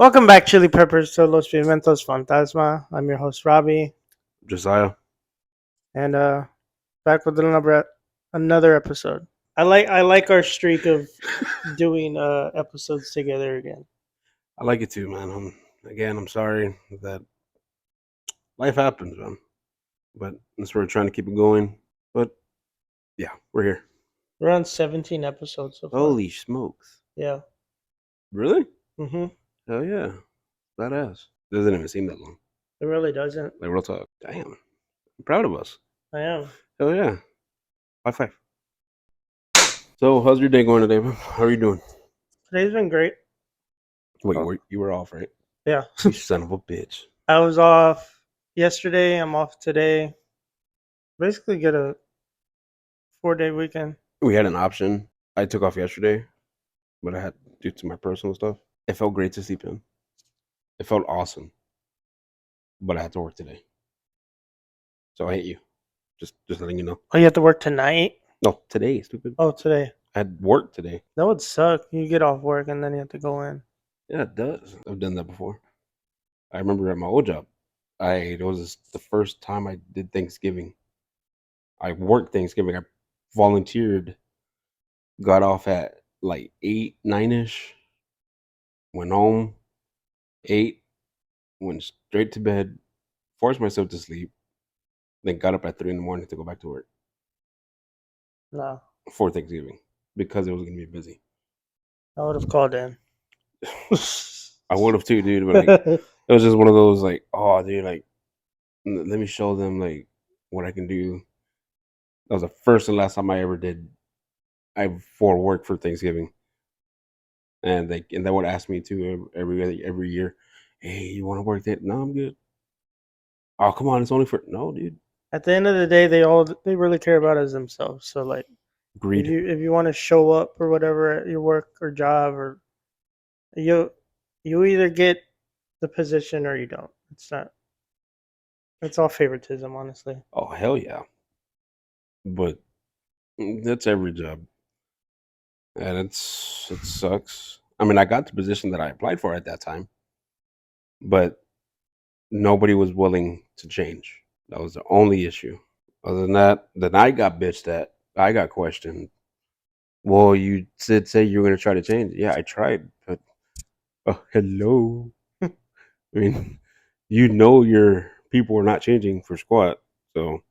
Welcome back, Chili Peppers, to Los Pimentos Fantasma. I'm your host, Robbie, Josiah. and back with another episode. I like our streak of doing episodes together again. I like it too, man. I'm sorry that life happens, man. But that's where we're trying to keep it going. But yeah, we're here. We're on 17 episodes so far. Holy smokes. Yeah. Really? Mm-hmm. Hell yeah. Badass. Doesn't even seem that long. It really doesn't. Like real talk. Damn. I'm proud of us. I am. Hell yeah. High five. So how's your day going today, man? How are you doing? Today's been great. Wait, Oh. you were off, right? Yeah. You son of a bitch. I was off yesterday. I'm off today. Basically, get a 4-day weekend. We had an option. I took off yesterday, but I had due to my personal stuff. It felt great to sleep in. It felt awesome. But I had to work today. So I hate you. Just letting you know. Oh, you have to work tonight? No, today, stupid. Oh, today. I had work today. That would suck. You get off work and then you have to go in. Yeah, it does. I've done that before. I remember at my old job, it was the first time I did Thanksgiving. I worked Thanksgiving. I volunteered, got off at like 8, 9-ish, went home, ate, went straight to bed, forced myself to sleep, then got up at 3 in the morning to go back to work No, for Thanksgiving because it was going to be busy. I would have called in. I would have too, dude, but like it was just one of those like, oh, dude, like let me show them like what I can do. That was the first and last time I ever did for work for Thanksgiving, and they would ask me to every year, hey, you want to work that? No, I'm good. Oh, come on, it's only for no, dude. At the end of the day, they really care about is themselves. So like, Agreed. if you want to show up or whatever at your work or job, or you either get the position or you don't. It's all favoritism, honestly. Oh hell yeah, but that's every job, and it sucks. I mean, I got the position that I applied for at that time, but nobody was willing to change. That was the only issue. Other than that, then I got bitched at. I got questioned. Well, you say you were going to try to change. Yeah, I tried, but hello. I mean, your people are not changing for squat, so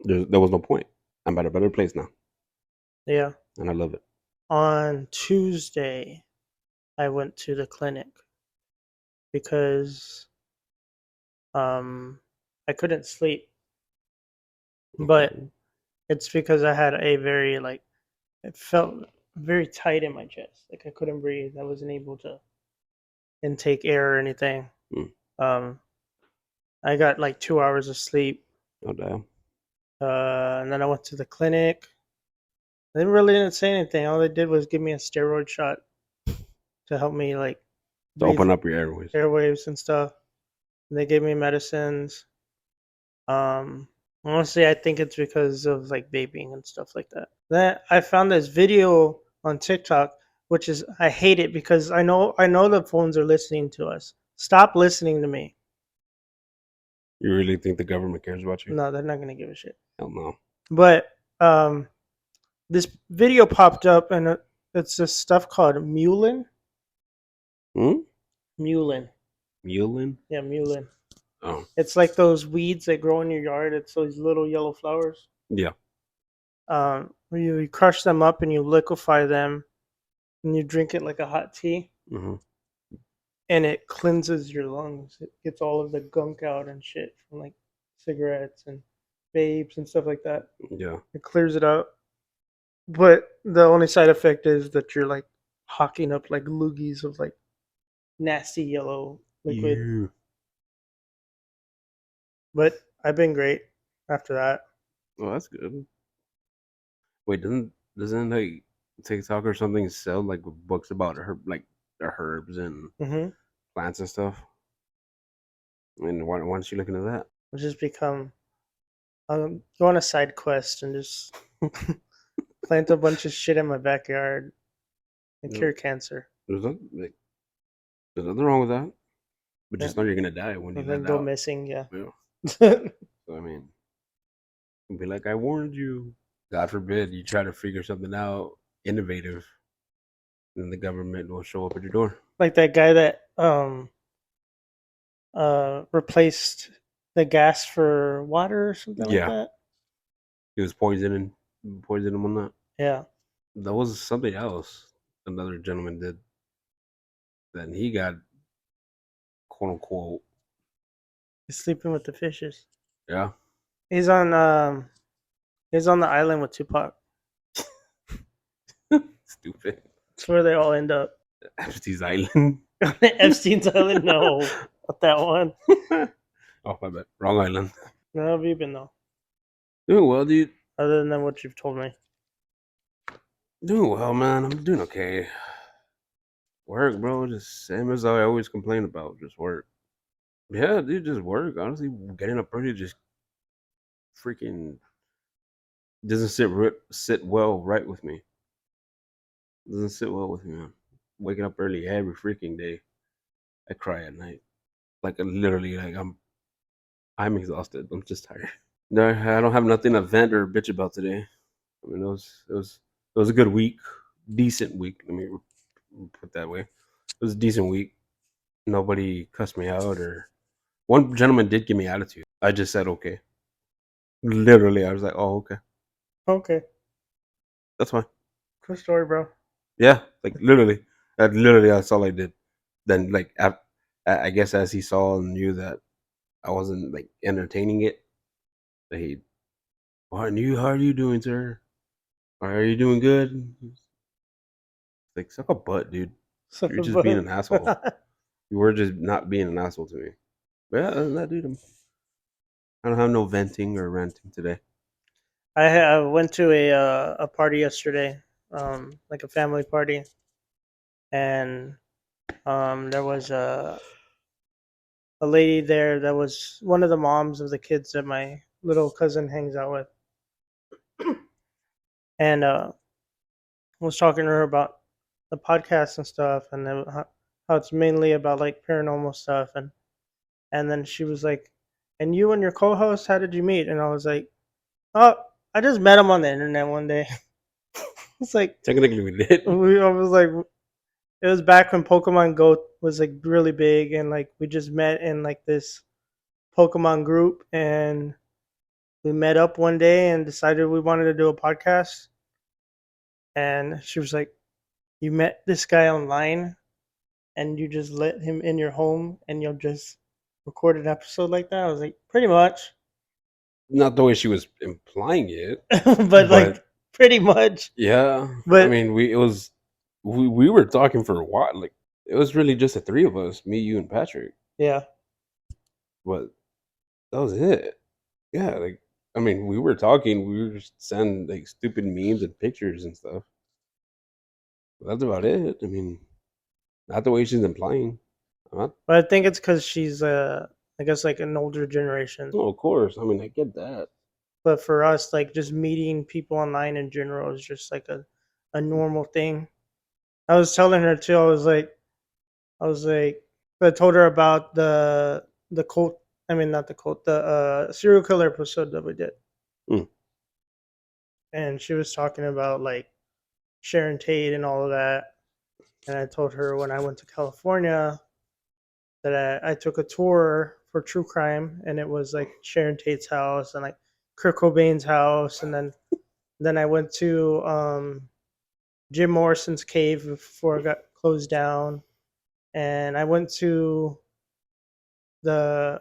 there was no point. I'm at a better place now. Yeah. And I love it. On Tuesday, I went to the clinic because I couldn't sleep, but it's because I had a very like it felt very tight in my chest. Like I couldn't breathe. I wasn't able to intake air or anything. Mm. I got like 2 hours of sleep. Oh damn. And then I went to the clinic. They really didn't say anything. All they did was give me a steroid shot to help me like To open up your airwaves and stuff. And they gave me medicines. Honestly, I think it's because of like vaping and stuff like that. Then I found this video on TikTok, which is I hate it because I know the phones are listening to us. Stop listening to me. You really think the government cares about you? No, they're not gonna give a shit. Hell no. But this video popped up, and it's this stuff called mulin. Hmm? Mulin. Mulin? Yeah, mulin. Oh. It's like those weeds that grow in your yard. It's those little yellow flowers. Yeah. You crush them up and you liquefy them, and you drink it like a hot tea. Mm-hmm. And it cleanses your lungs. It gets all of the gunk out and shit from like cigarettes and vapes and stuff like that. Yeah. It clears it out. But the only side effect is that you're like hawking up like loogies of like nasty yellow liquid. Yeah. But I've been great after that. Oh, that's good. Wait, doesn't like TikTok or something sell like books about the herbs and plants and stuff? I mean, why don't you look into that? I'll just become go on a side quest and just plant a bunch of shit in my backyard and cure cancer. There's There's nothing wrong with that. But Yeah. just know you're gonna die when you And then let go out. missing. Yeah. Yeah. So I mean, be like, I warned you. God forbid you try to figure something out innovative, and the government will show up at your door. Like that guy that replaced the gas for water or something like Yeah, that. he was poisoning him on that. Yeah. That was something else. Another gentleman did. Then he got quote unquote. He's sleeping with the fishes. Yeah, He's on he's on the island with Tupac. stupid. That's where they all end up. Epstein's Island. Epstein's Island, no. Not that one. Oh my bad, wrong island. No, have you been though? Doing well, dude. Other than what you've told me. Doing well, man. I'm doing okay. Work, bro. Just same as I always complain about. Just work. Yeah, dude, just work. Honestly, getting up early just freaking doesn't sit well right with me. Doesn't sit well with me, man. Waking up early every freaking day. I cry at night. Like literally, like I'm exhausted. I'm just tired. No, I don't have nothing to vent or bitch about today. I mean, it was a good week, decent week. Let me put it that way. It was a decent week. Nobody cussed me out, or one gentleman did give me attitude. I just said okay. Literally, I was like, oh okay, Okay. that's fine. Cool story, bro. Yeah, like literally that's all I did. Then like I guess as he saw and knew that I wasn't like entertaining it, he, how are you doing, sir? Are you doing good? Like suck a butt, dude. You're just being an asshole. You were just not being an asshole to me. But yeah, other than that, dude, I don't have no venting or ranting today. I went to a party yesterday, like a family party, and there was a lady there that was one of the moms of the kids that my little cousin hangs out with, and was talking to her about the podcast and stuff, and then how it's mainly about like paranormal stuff, and then she was like, "And you and your co-host, how did you meet?" And I was like, "Oh, I just met him on the internet one day." It's like Technically, we did. I was like, it was back when Pokemon Go was like really big, and like we just met in like this Pokemon group, and we met up one day and decided we wanted to do a podcast. And she was like, "You met this guy online, and you just let him in your home, and you'll just record an episode like that?" I was like, "Pretty much," Not the way she was implying it, but but like pretty much. yeah. I But mean, we were talking for a while. Like it was really just the three of us, me, you, and Patrick. yeah, But that was it. Yeah, like I mean, we were talking. We were just sending like stupid memes and pictures and stuff. But that's about it. I mean, not the way she's implying. I'm not. but I think it's because she's I guess like an older generation. Oh, of course. I mean, I get that. But for us, like just meeting people online in general is just like a normal thing. I was telling her too. I was like, I told her about the cult. I mean, not the cult, the serial killer episode that we did, Mm. and she was talking about like Sharon Tate and all of that. And I told her when I went to California that I took a tour for true crime, and it was like Sharon Tate's house and like Kurt Cobain's house, and then I went to Jim Morrison's cave before it got closed down, and I went to the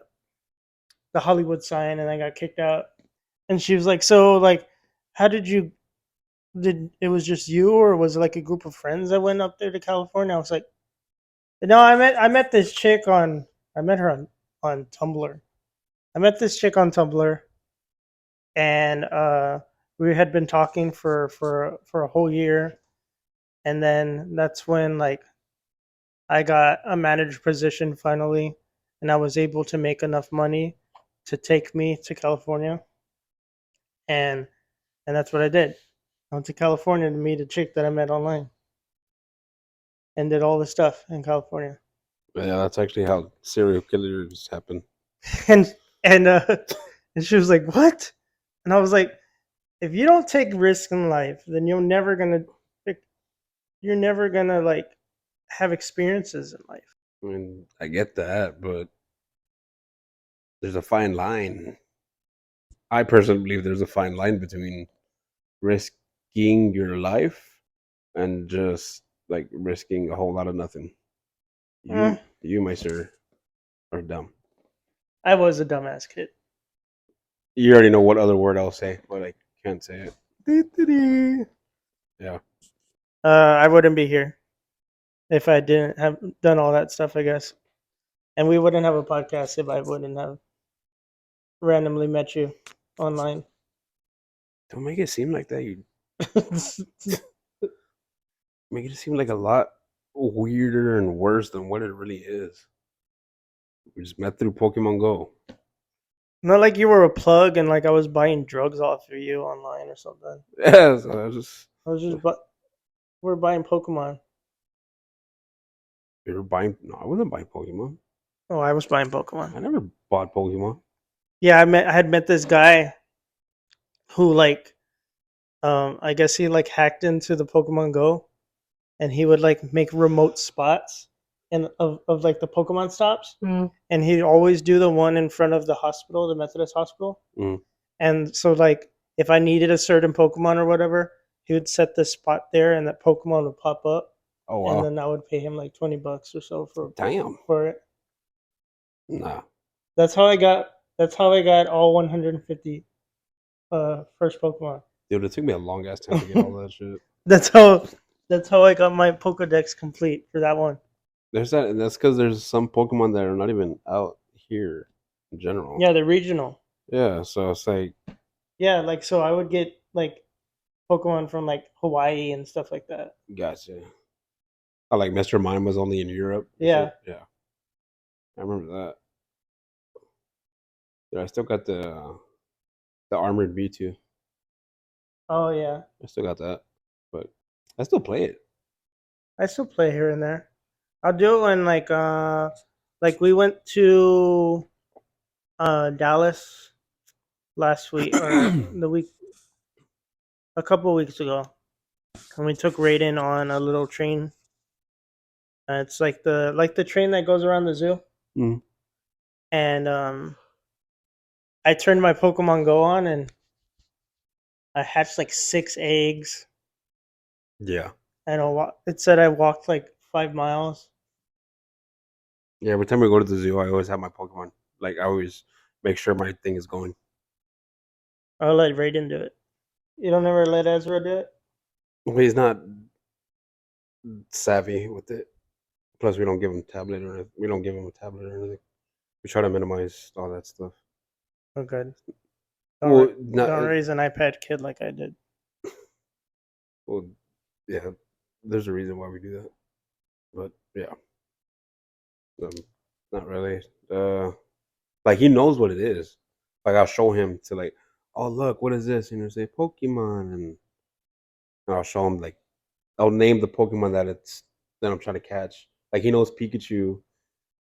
the Hollywood sign, and I got kicked out. And she was like, "So, like, how did you? Did it was just you, or was it like a group of friends that went up there to California?" I was like, "No, I met this chick on I met her on Tumblr. I met this chick on Tumblr, and we had been talking for a whole year, and then that's when like I got a manager position finally, and I was able to make enough money to take me to California, and that's what I did. I went to California to meet a chick that I met online, and did all this stuff in California. Yeah, that's actually how serial killers happen. and and uh, and she was like, "What?" And I was like, "If you don't take risks in life, then you're never gonna like have experiences in life." I mean, I get that, but there's a fine line. I personally believe there's a fine line between risking your life and just like risking a whole lot of nothing. Mm, You, my sir, are dumb. I was a dumbass kid. You already know what other word I'll say, but I can't say it. Yeah. I wouldn't be here if I didn't have done all that stuff, I guess. And we wouldn't have a podcast if I wouldn't have randomly met you online. Don't make it seem like that. You make it seem like a lot weirder and worse than what it really is. We just met through Pokemon Go. Not like you were a plug and like I was buying drugs off of you online or something. Yeah, so I was just I was just, we're buying Pokemon. you were buying. No, I wasn't buying Pokemon. Oh, I was buying Pokemon. I never bought Pokemon. Yeah, I had met this guy who like, I guess he like hacked into the Pokemon Go, and he would like make remote spots and of like the Pokemon stops, and he'd always do the one in front of the hospital, the Methodist hospital. Mm. And so like if I needed a certain Pokemon or whatever, he would set this spot there, and that Pokemon would pop up, Oh and wow, then I would pay him like $20 or so damn. for it. Nah, That's how I got. That's how I got all 150 first Pokemon. dude, it took me a long ass time to get all that shit. that's how. That's how I got my Pokedex complete for that one. There's that, and that's because there's some Pokemon that are not even out here in general. Yeah, the regional. Yeah, so it's like, Yeah, like so I would get like Pokemon from like Hawaii and stuff like that. gotcha. I like Mr. Mime was only in Europe. Yeah. Yeah, I remember that. Yeah, I still got the armored Mewtwo. Oh yeah. I still got that, but I still play it. I still play here and there. I'll do it when like we went to Dallas last week or the week a couple weeks ago, and we took Raiden on a little train. It's like the train that goes around the zoo, Mm. and I turned my Pokemon Go on, and I hatched like 6 eggs, Yeah, and it said I walked like 5 miles. yeah. Every time we go to the zoo, I always have my Pokemon. Like I always make sure my thing is going. I'll let Raiden do it. You don't ever let Ezra do it. Well, he's not savvy with it. Plus, we don't give him tablet or anything. We don't give him a tablet or anything. We try to minimize all that stuff. Oh, good. Well, not Don't raise an iPad kid like I did. well, yeah. There's a reason why we do that, but yeah, um, not really. Like he knows what it is. Like I'll show him to like, oh look, what is this? And he'll say Pokemon, and I'll show him like I'll name the Pokemon that I'm trying to catch. Like he knows Pikachu.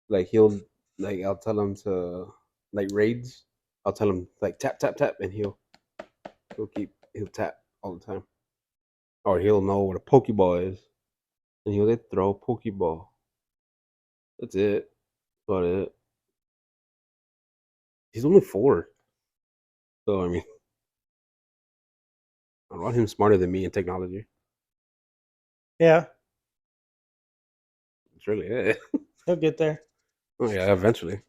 Like he'll like I'll tell him to like raids. I'll tell him like tap tap tap, and he'll tap all the time. Or he'll know what a Pokeball is, and he'll like, throw a Pokeball. That's it. That's about it. He's only 4, so I mean, I want him smarter than me in technology. Yeah, It's really it. he'll get there. Oh yeah, eventually.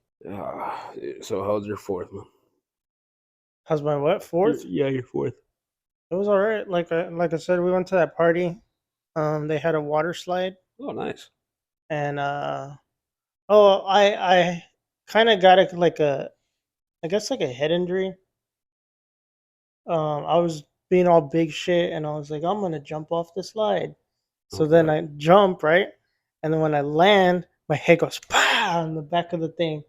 So how's your fourth, man? How's my what? Fourth? Yeah, your fourth. It was all right. Like I said, we went to that party. They had a water slide, Oh, nice. and I kind of got I guess like a head injury. I was being all big shit, and I was like, I'm gonna jump off the slide. Oh So then god, I jump right, and then when I land, my head goes pow on the back of the thing,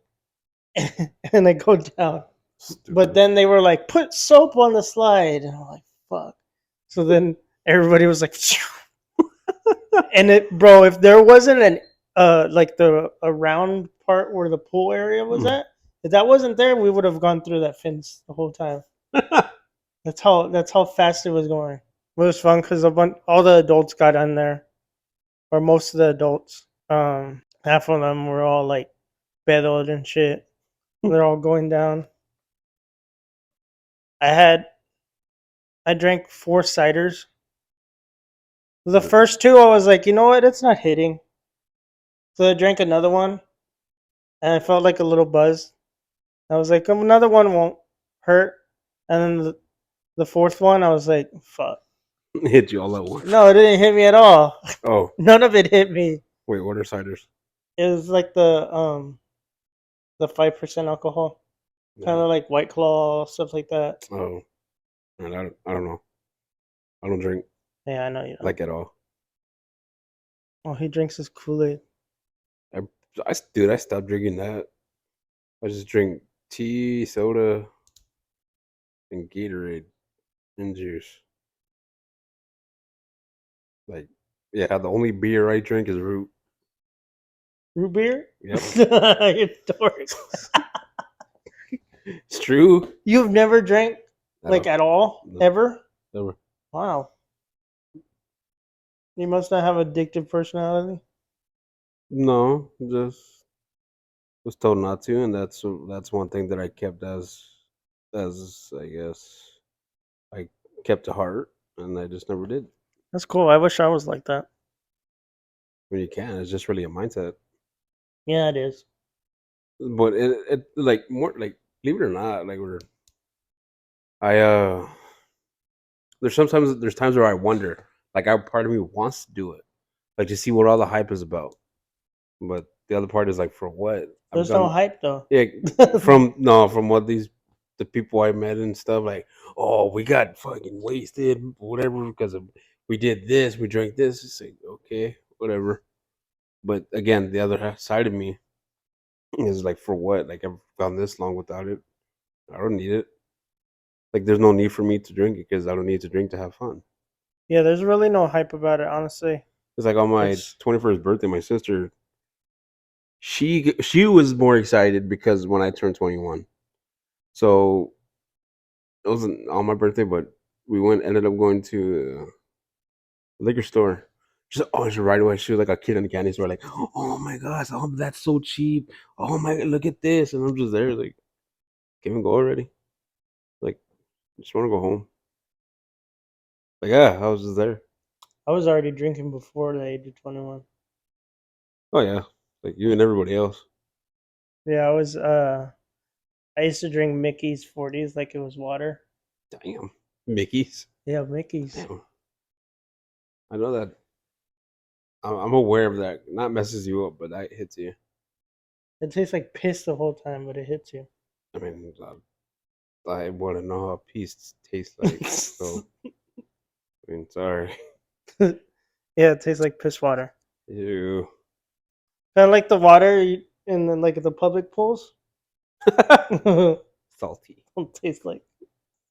and I go down. But stupid. then they were like, put soap on the slide, and I'm like, fuck. So then everybody was like, and bro, if there wasn't an like the around part where the pool area was Hmm. at. If that wasn't there, we would have gone through that fence the whole time. That's how fast it was going. It was fun because all the adults got in there, or most of the adults. Half of them were all like bedelled and shit. They're all going down. I had I drank 4 ciders. The first two, I was like, you know what? It's not hitting. So I drank another one, and I felt like a little buzz. I was like, another one won't hurt. And then the fourth one, I was like, fuck. Hit you all at once. No, it didn't hit me at all. Oh, None of it hit me. wait, what are ciders? It was like the 5% alcohol, kind No. of like White Claw stuff like that. Oh, man, I don't know. I don't drink Yeah, I know you know. like at all. Oh, he drinks his Kool-Aid. I, dude, I stopped drinking that. I just drink tea, soda, and Gatorade and juice. Like, yeah, the only beer I drink is root. Root beer. Yep, You dork. it's true. You've never drank I like don't at all no, ever? never. Wow. You must not have addictive personality. No, just was told not to, and that's one thing that I kept as I guess I kept to heart, and I just never did. That's cool. I wish I was like that. I mean, you can. It's just really a mindset. Yeah, it is. But it like more like believe it or not, like I there's times where I wonder, like, I part of me wants to do it, like to see what all the hype is about, but the other part is like, for what? I've There's no done, hype though. yeah, from what the people I met and stuff, like, oh, we got fucking wasted, whatever, because of we did this, we drank this. It's like, okay, whatever. But again, the other side of me is like, for what? Like, I've gone this long without it. I don't need it. Like, there's no need for me to drink it because I don't need to drink to have fun. Yeah, there's really no hype about it, honestly. It's like on my It's 21st birthday, my sister, she was more excited because when I turned 21. So it wasn't on my birthday, but we ended up going to a liquor store. She's like, oh, she right away. She was like a kid in the candy store, like, oh my gosh, oh, that's so cheap. Oh my, look at this. And I'm just there, like, can we go already? Like, I just want to go home. Like, yeah, I was just there. I was already drinking before the age of 21. Oh, yeah. Like, you and everybody else. Yeah, I used to drink Mickey's 40s like it was water. Damn. Mickey's. Yeah, Mickey's. Damn. I know that. I'm aware of that. Not messes you up, but that hits you. It tastes like piss the whole time, but it hits you. I mean, I want to know how peace tastes like. So, I mean, sorry. Yeah, it tastes like piss water. Ew. Kind of like the water in like the public pools. Don't Salty. taste like.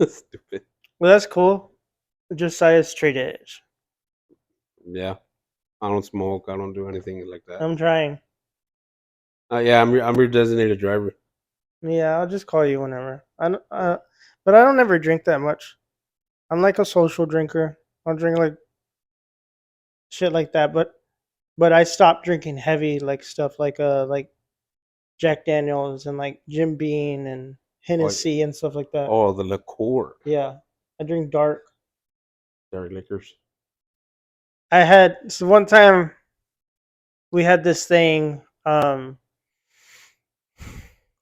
Stupid. Well, that's cool. Josiah's straight edge. Yeah. I don't smoke. I don't do anything like that. I'm trying. Yeah, I'm your designated driver. Yeah, I'll just call you whenever. But I don't ever drink that much. I'm like a social drinker. I'll drink like shit like that, but I stopped drinking heavy like stuff like Jack Daniels and like Jim Beam and Oh, Hennessy and stuff like that. oh, the liqueur. Yeah, I drink dark. Dairy liquors. I had so one time we had this thing.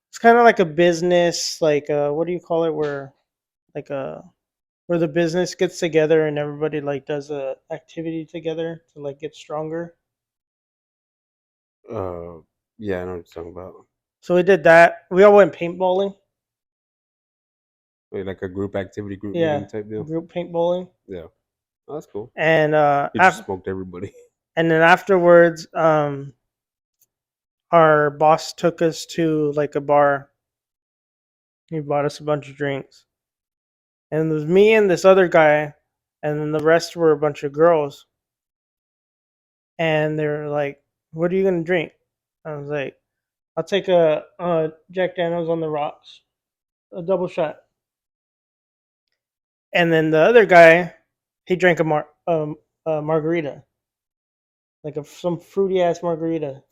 It's kind of like a business, like what do you call it? Like a where the business gets together and everybody like does a activity together to like get stronger. Uh, yeah, I know what you're talking about. So we did that. We all went paintballing. Wait, like a group activity, group Yeah, meeting type deal. group paintballing. Yeah, oh, that's cool. And You just smoked everybody. and then afterwards, our boss took us to like a bar. He bought us a bunch of drinks, and it was me and this other guy, and then the rest were a bunch of girls. And they were like, what are you gonna drink? I was like, I'll take a Jack Daniels on the rocks, a double shot. And then the other guy, he drank a margarita, like some fruity ass margarita.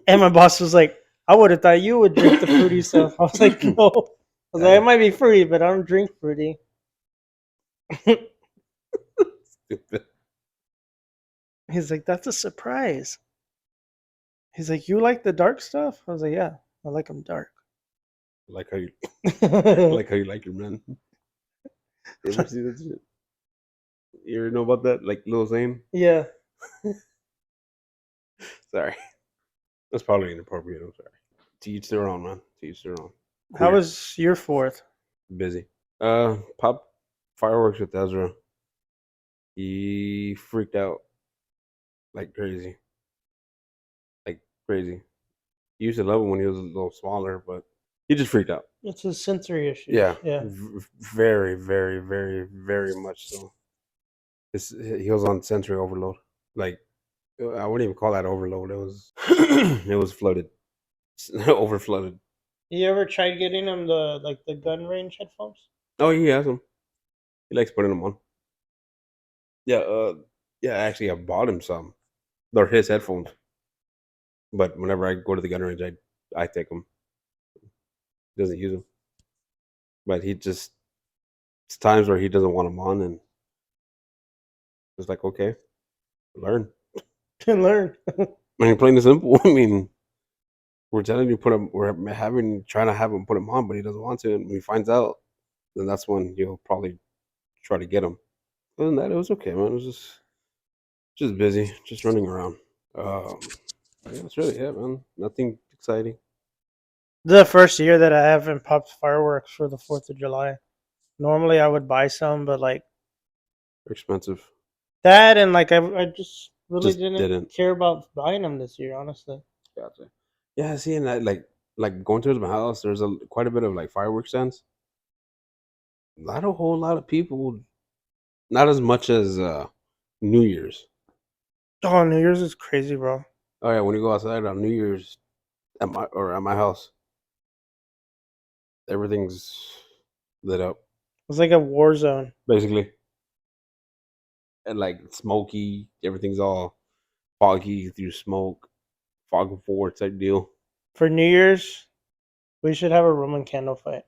And my boss was like, I would have thought you would drink the fruity stuff. I was like, no. I was like, it might be fruity, but I don't drink fruity. Stupid. He's like, that's a surprise. He's like, you like the dark stuff? I was like, yeah, I like them dark. Like how you Yeah, like how you like your men. You ever see that shit? You ever know about that? Like Lil Zane? Sorry. That's probably inappropriate. I'm sorry. To each their own, man. To each their own. how Queer. was your fourth? Busy. Pop fireworks with Ezra. He freaked out like crazy. Like crazy. He used to love it when he was a little smaller, but he just freaked out. It's his sensory issues. Yeah. Yeah. Very, very, very, very much so. He was on sensory overload. Like I wouldn't even call that overload. It was it was flooded. Over flooded. You ever tried getting him the gun range headphones? Oh, he has them. He likes putting them on. Yeah, yeah. Actually, I bought him some. They're his headphones. But whenever I go to the gun range, I take them. He doesn't use them. But he just it's times where he doesn't want them on, and it's like okay, learn. To learn. I mean, plain and simple. I mean, we're telling you put him. We're trying to have him put him on, but he doesn't want to. And when he finds out, then that's when you'll probably try to get him. Other than that, it was okay, man. It was just busy, just running around. Yeah, that's really it, man. Nothing exciting. The first year that I haven't popped fireworks for the 4th of July. Normally I would buy some, but like They're expensive. that and like I just really Just didn't didn't. care about buying them this year, honestly. Gotcha. Yeah, see, and I like going towards my house. There's quite a bit of like fireworks stands. Not a whole lot of people. Not as much as New Year's. Oh, New Year's is crazy, bro. Oh yeah, when you go outside on New Year's at my house, everything's lit up It's like a war zone. basically, and like smoky. Everything's all foggy through smoke, fog of war type deal. For New Year's, we should have a Roman candle fight.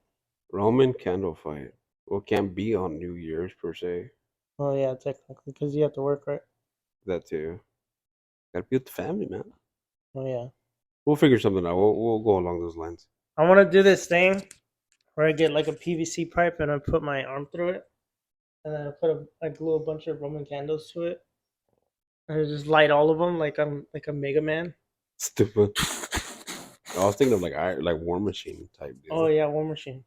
Roman candle fight. Well, can't be on New Year's per se. Oh yeah, technically, because you have to work, right? That too. Gotta be with the family, man. Oh yeah. We'll figure something out. We'll go along those lines. I want to do this thing where I get like a PVC pipe and I put my arm through it, and then I glue a bunch of Roman candles to it, and I just light all of them like I'm like a Mega Man. Stupid. I was thinking of like War Machine type Oh deal. yeah, War Machine.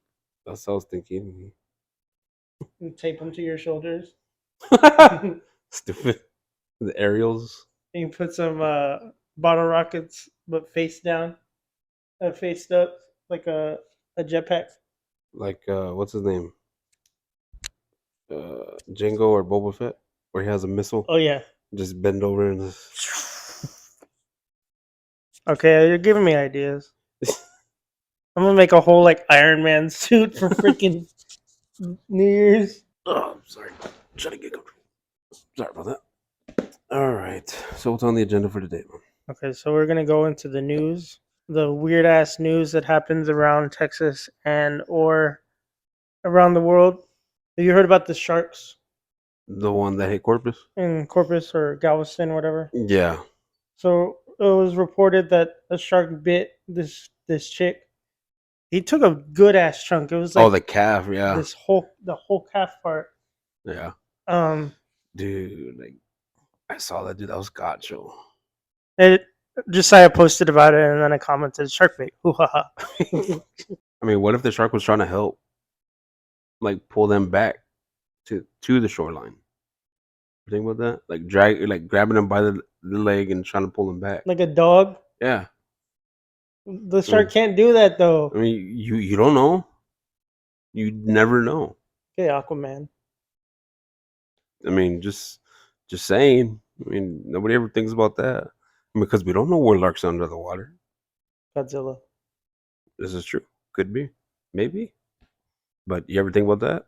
That's what I was thinking. You tape them to your shoulders. Stupid. The aerials. You put some bottle rockets, but face down, faced up, like a jetpack. Like what's his name? Django or Boba Fett, where he has a missile. Oh yeah. Just bend over and Okay, you're giving me ideas. I'm gonna make a whole like Iron Man suit for freaking New Year's. Oh, I'm sorry. Trying to get control. Sorry about that. All right. So what's on the agenda for today, man? Okay, so we're gonna go into the news, the weird ass news that happens around Texas and or around the world. Have you heard about the sharks The one that hit Corpus? in Corpus or Galveston, whatever? Yeah. So it was reported that a shark bit this chick. He took a good ass chunk. It was Oh, like the calf. Yeah. the whole calf part. Yeah. Um, Dude, like I saw that dude. That was gotcha. it Josiah posted about it, and then I commented, "Shark bait." Hoo ha ha. I mean, what if the shark was trying to help, like pull them back to the shoreline? Think about that, like grabbing them by the leg and trying to pull them back. Like a dog. Yeah, The I mean, shark can't do that though. you don't know. You never know. Okay, Aquaman. I mean, just saying. I mean, nobody ever thinks about that. Because we don't know what lurks under the water. Godzilla. This is true. Could be. Maybe. But you ever think about that?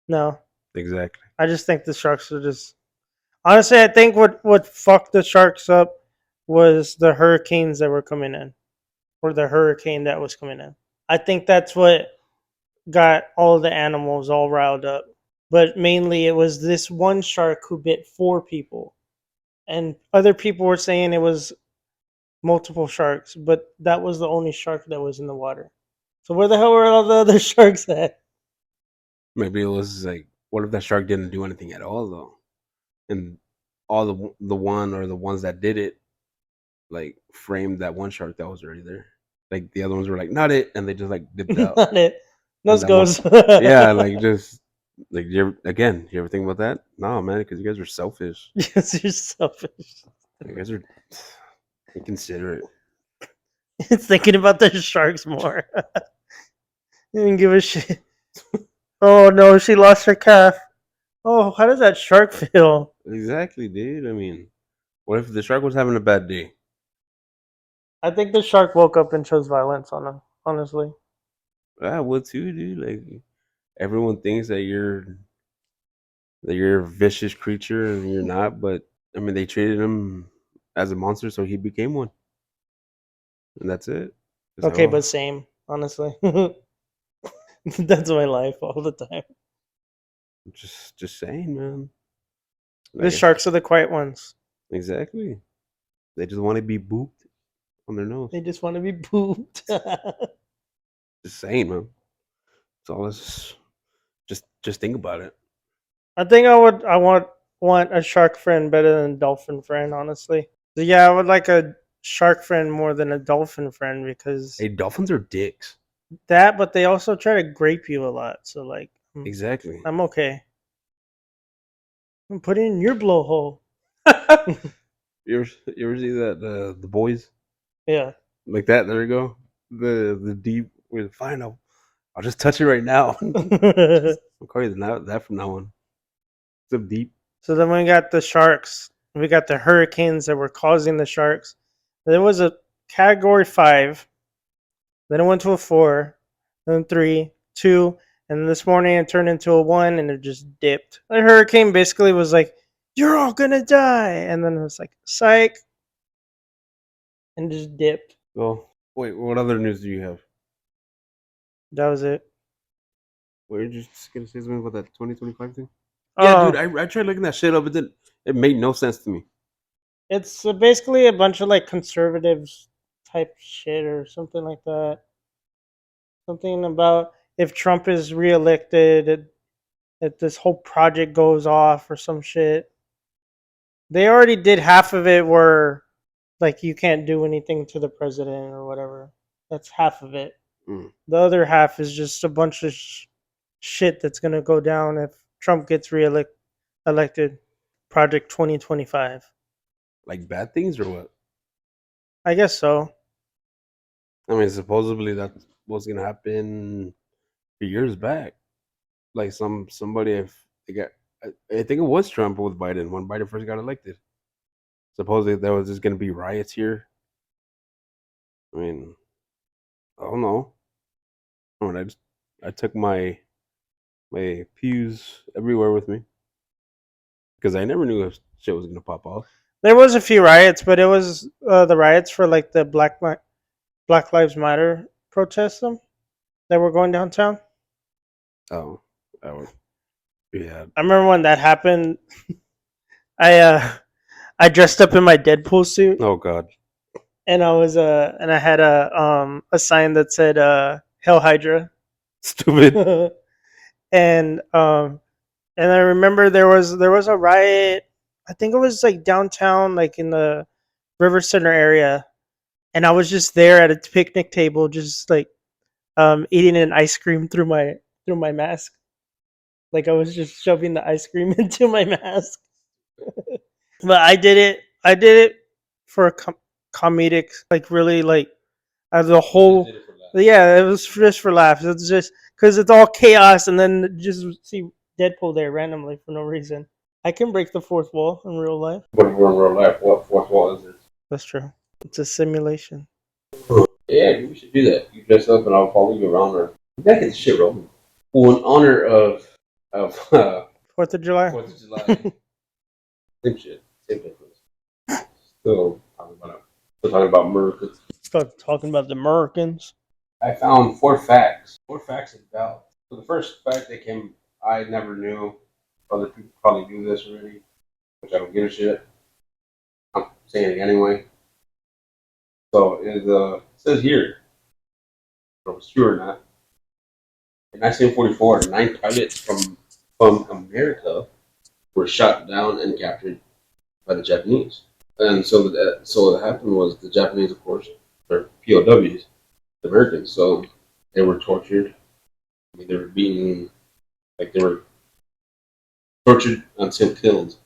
No, Exactly. I just think the sharks are just. Honestly, I think what fucked the sharks up was the hurricanes that were coming in, or the hurricane that was coming in. I think that's what got all the animals all riled up. But mainly, it was this one shark who bit 4 people, and other people were saying it was multiple sharks, but that was the only shark that was in the water. So where the hell were all the other sharks at? Maybe it was like, what if that shark didn't do anything at all though, and all the one or the ones that did it like framed that one shark that was already there. Like the other ones were like, not it, and they just like dipped out. Not it. And Those that one, goes. yeah, like just like you ever think about that? No, man, because you guys are selfish. Yes, you're selfish. You guys are inconsiderate. It's thinking about the sharks more. You didn't give a shit. Oh no, she lost her calf. Oh, how does that shark feel? Exactly, dude. I mean, what if the shark was having a bad day? I think the shark woke up and chose violence on him. Honestly, I would too, dude. Like everyone thinks that you're a vicious creature and you're not, but I mean they treated him as a monster, so he became one, and that's it. okay, So but same. Honestly, that's my life all the time. just saying, man. The Like sharks are the quiet ones. exactly, they just want to be booped on their nose. They just want to be pooped. Just saying, man. So let's just think about it. I think I want a shark friend better than a dolphin friend. Honestly, so yeah, I would like a shark friend more than a dolphin friend because Hey, dolphins are dicks. that, but they also try to grape you a lot. So like, Exactly. I'm okay. Put it in your blowhole. You ever see that the boys Yeah. like that? There you go. The deep with fine. I'll just touch it right now. So I'll call you that from now on. So deep. then we got the sharks. We got the hurricanes that were causing the sharks. There was a category 5. Then it went to a 4. Then 3, 2, and this morning it turned into a 1, and it just dipped. The hurricane basically was like, "You're all gonna die," and then it was like, "Psych," and just dipped. Well, wait. What other news do you have? That was it. Were you just gonna say something about that 2025 thing? Yeah, dude. Oh, I tried looking that shit up. It made no sense to me. it's basically a bunch of like conservatives type shit or something like that. Something about if Trump is reelected, that this whole project goes off or some shit. They already did half of it where like you can't do anything to the president or whatever. That's half of it. Mm. The other half is just a bunch of shit that's gonna go down if Trump gets elected. Project 2025. Like bad things or what? I guess so. I mean, supposedly that was gonna happen a few years back. Like somebody if they got, I think it was Trump with Biden when Biden first got elected. Supposedly there was just gonna be riots here. I mean, I don't know. I mean, I took my pews everywhere with me because I never knew if shit was gonna pop off. There was a few riots, but it was the riots for like the Black Lives Matter protests them that were going downtown. Oh, I would, yeah. I remember when that happened. I I dressed up in my Deadpool suit Oh God, and I had a sign that said Hell Hydra. stupid. and I remember there was a riot. I think it was like downtown, like in the River Center area, and I was just there at a picnic table, just like eating an ice cream through my mask. Like I was just shoving the ice cream into my mask. But I did it for a comedic, like really like as a whole. Yeah, it was just for laughs. It's just because it's all chaos, and then just see Deadpool there randomly for no reason. I can break the fourth wall in real life. But we're in real life. What fourth wall is it? That's true. It's a simulation. Yeah, we should do that. You dress up and I'll follow you around, or we gotta get the shit rolling. Well, in honor of 4th of July. 4th of July, same shit, same difference. Still talking about America. Start talking about the Americans. I found four facts. Four facts about. So the first fact that came, I never knew. Other people probably do this already, which I don't give a shit. I'm saying it anyway. So it says here, I don't know if it's true or not. In 1944, 9 pilots from America were shot down and captured by the Japanese. And so what happened was the Japanese, of course, they're POWs, the Americans. So they were tortured. I mean, they were beaten, like they were tortured until killed.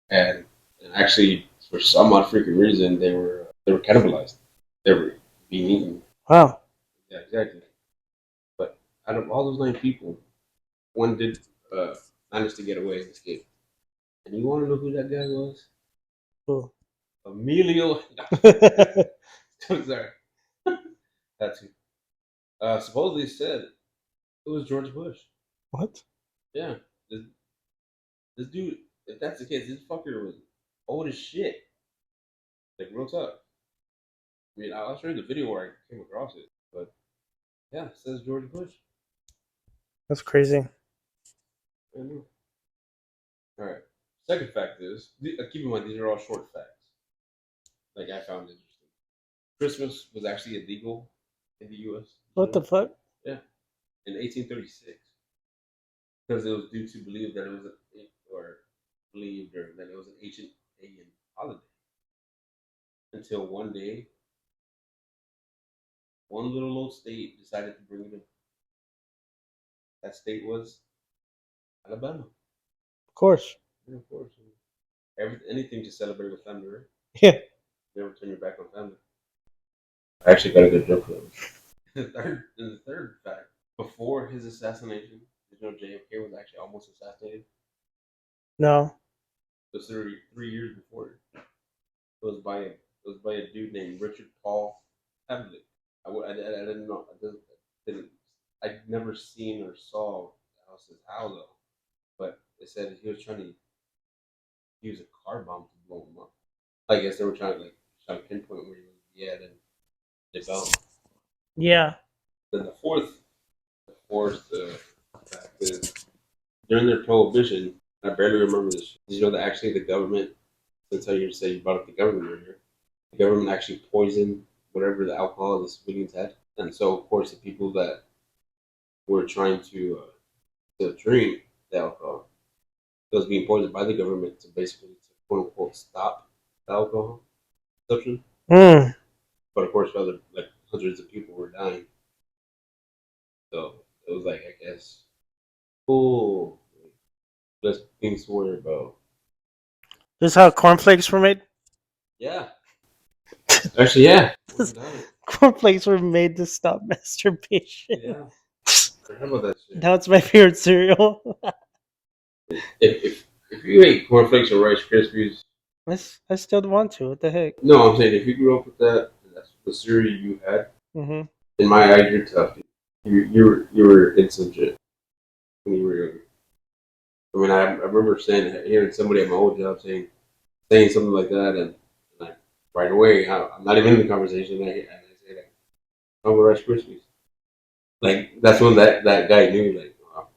And actually, for some odd freaking reason, they were cannibalized. They were being eaten. Wow. Yeah, exactly. But out of all those 9 people, one did manage to get away and escape. And you want to know who that guy was? Cool. Emilio. Sorry, that's who. Supposedly said it was George Bush. What? Yeah, this, this dude. If that's the case, this fucker was old as shit. Like real talk. I mean, I'll show you the video where I came across it, but yeah, it says George Bush. That's crazy. I know. All right. Second fact is, keep in mind these are all short facts. Like I found interesting. Christmas was actually illegal in the U.S. What the fuck? Yeah, in 1836, because it was due to believe that it was or believed or that it was an ancient pagan holiday. Until one day, one little old state decided to bring it in. That state was Alabama. Of course. Yeah, of course. Anything to celebrate with family, right? Yeah. Never turn your back on family. I actually got a good joke for them. The third fact, before his assassination, did you know JFK was actually almost assassinated? No. It was 3 years before. It was by a dude named Richard Paul Havlicek. I didn't know. Didn't. I'd never seen or saw the house's how though, but it said he was trying to use a car bomb to blow him up. I guess they were trying to pinpoint where he was. Yeah, then they fell. Yeah. Then the fourth fact is during their prohibition. I barely remember this. Did you know that actually the government? Since how you say you brought up the government earlier, the government actually poisoned whatever the alcohol the civilians had, and so of course the people that were trying to drink the alcohol it was being poisoned by the government to basically to quote unquote stop the alcohol consumption. Hmm. But of course, other like hundreds of people were dying, so it was like I guess cool, less things to worry about. This is how cornflakes were made? Yeah, actually, yeah. Cornflakes were made to stop masturbation. Yeah, I forgot about that shit. Now it's my favorite cereal. If you ate cornflakes or Rice Krispies, I still want to. What the heck? no, I'm saying if you grew up with that, and that's the cereal you had. Mm-hmm. In my eyes, you're tough. You were in some shit when you were younger. I mean, I remember hearing somebody at my old job saying something like that, and I, right away, I'm not even in the conversation. And I say like, "I'm with Rice Krispies." Like that's when that guy knew. Like, oh,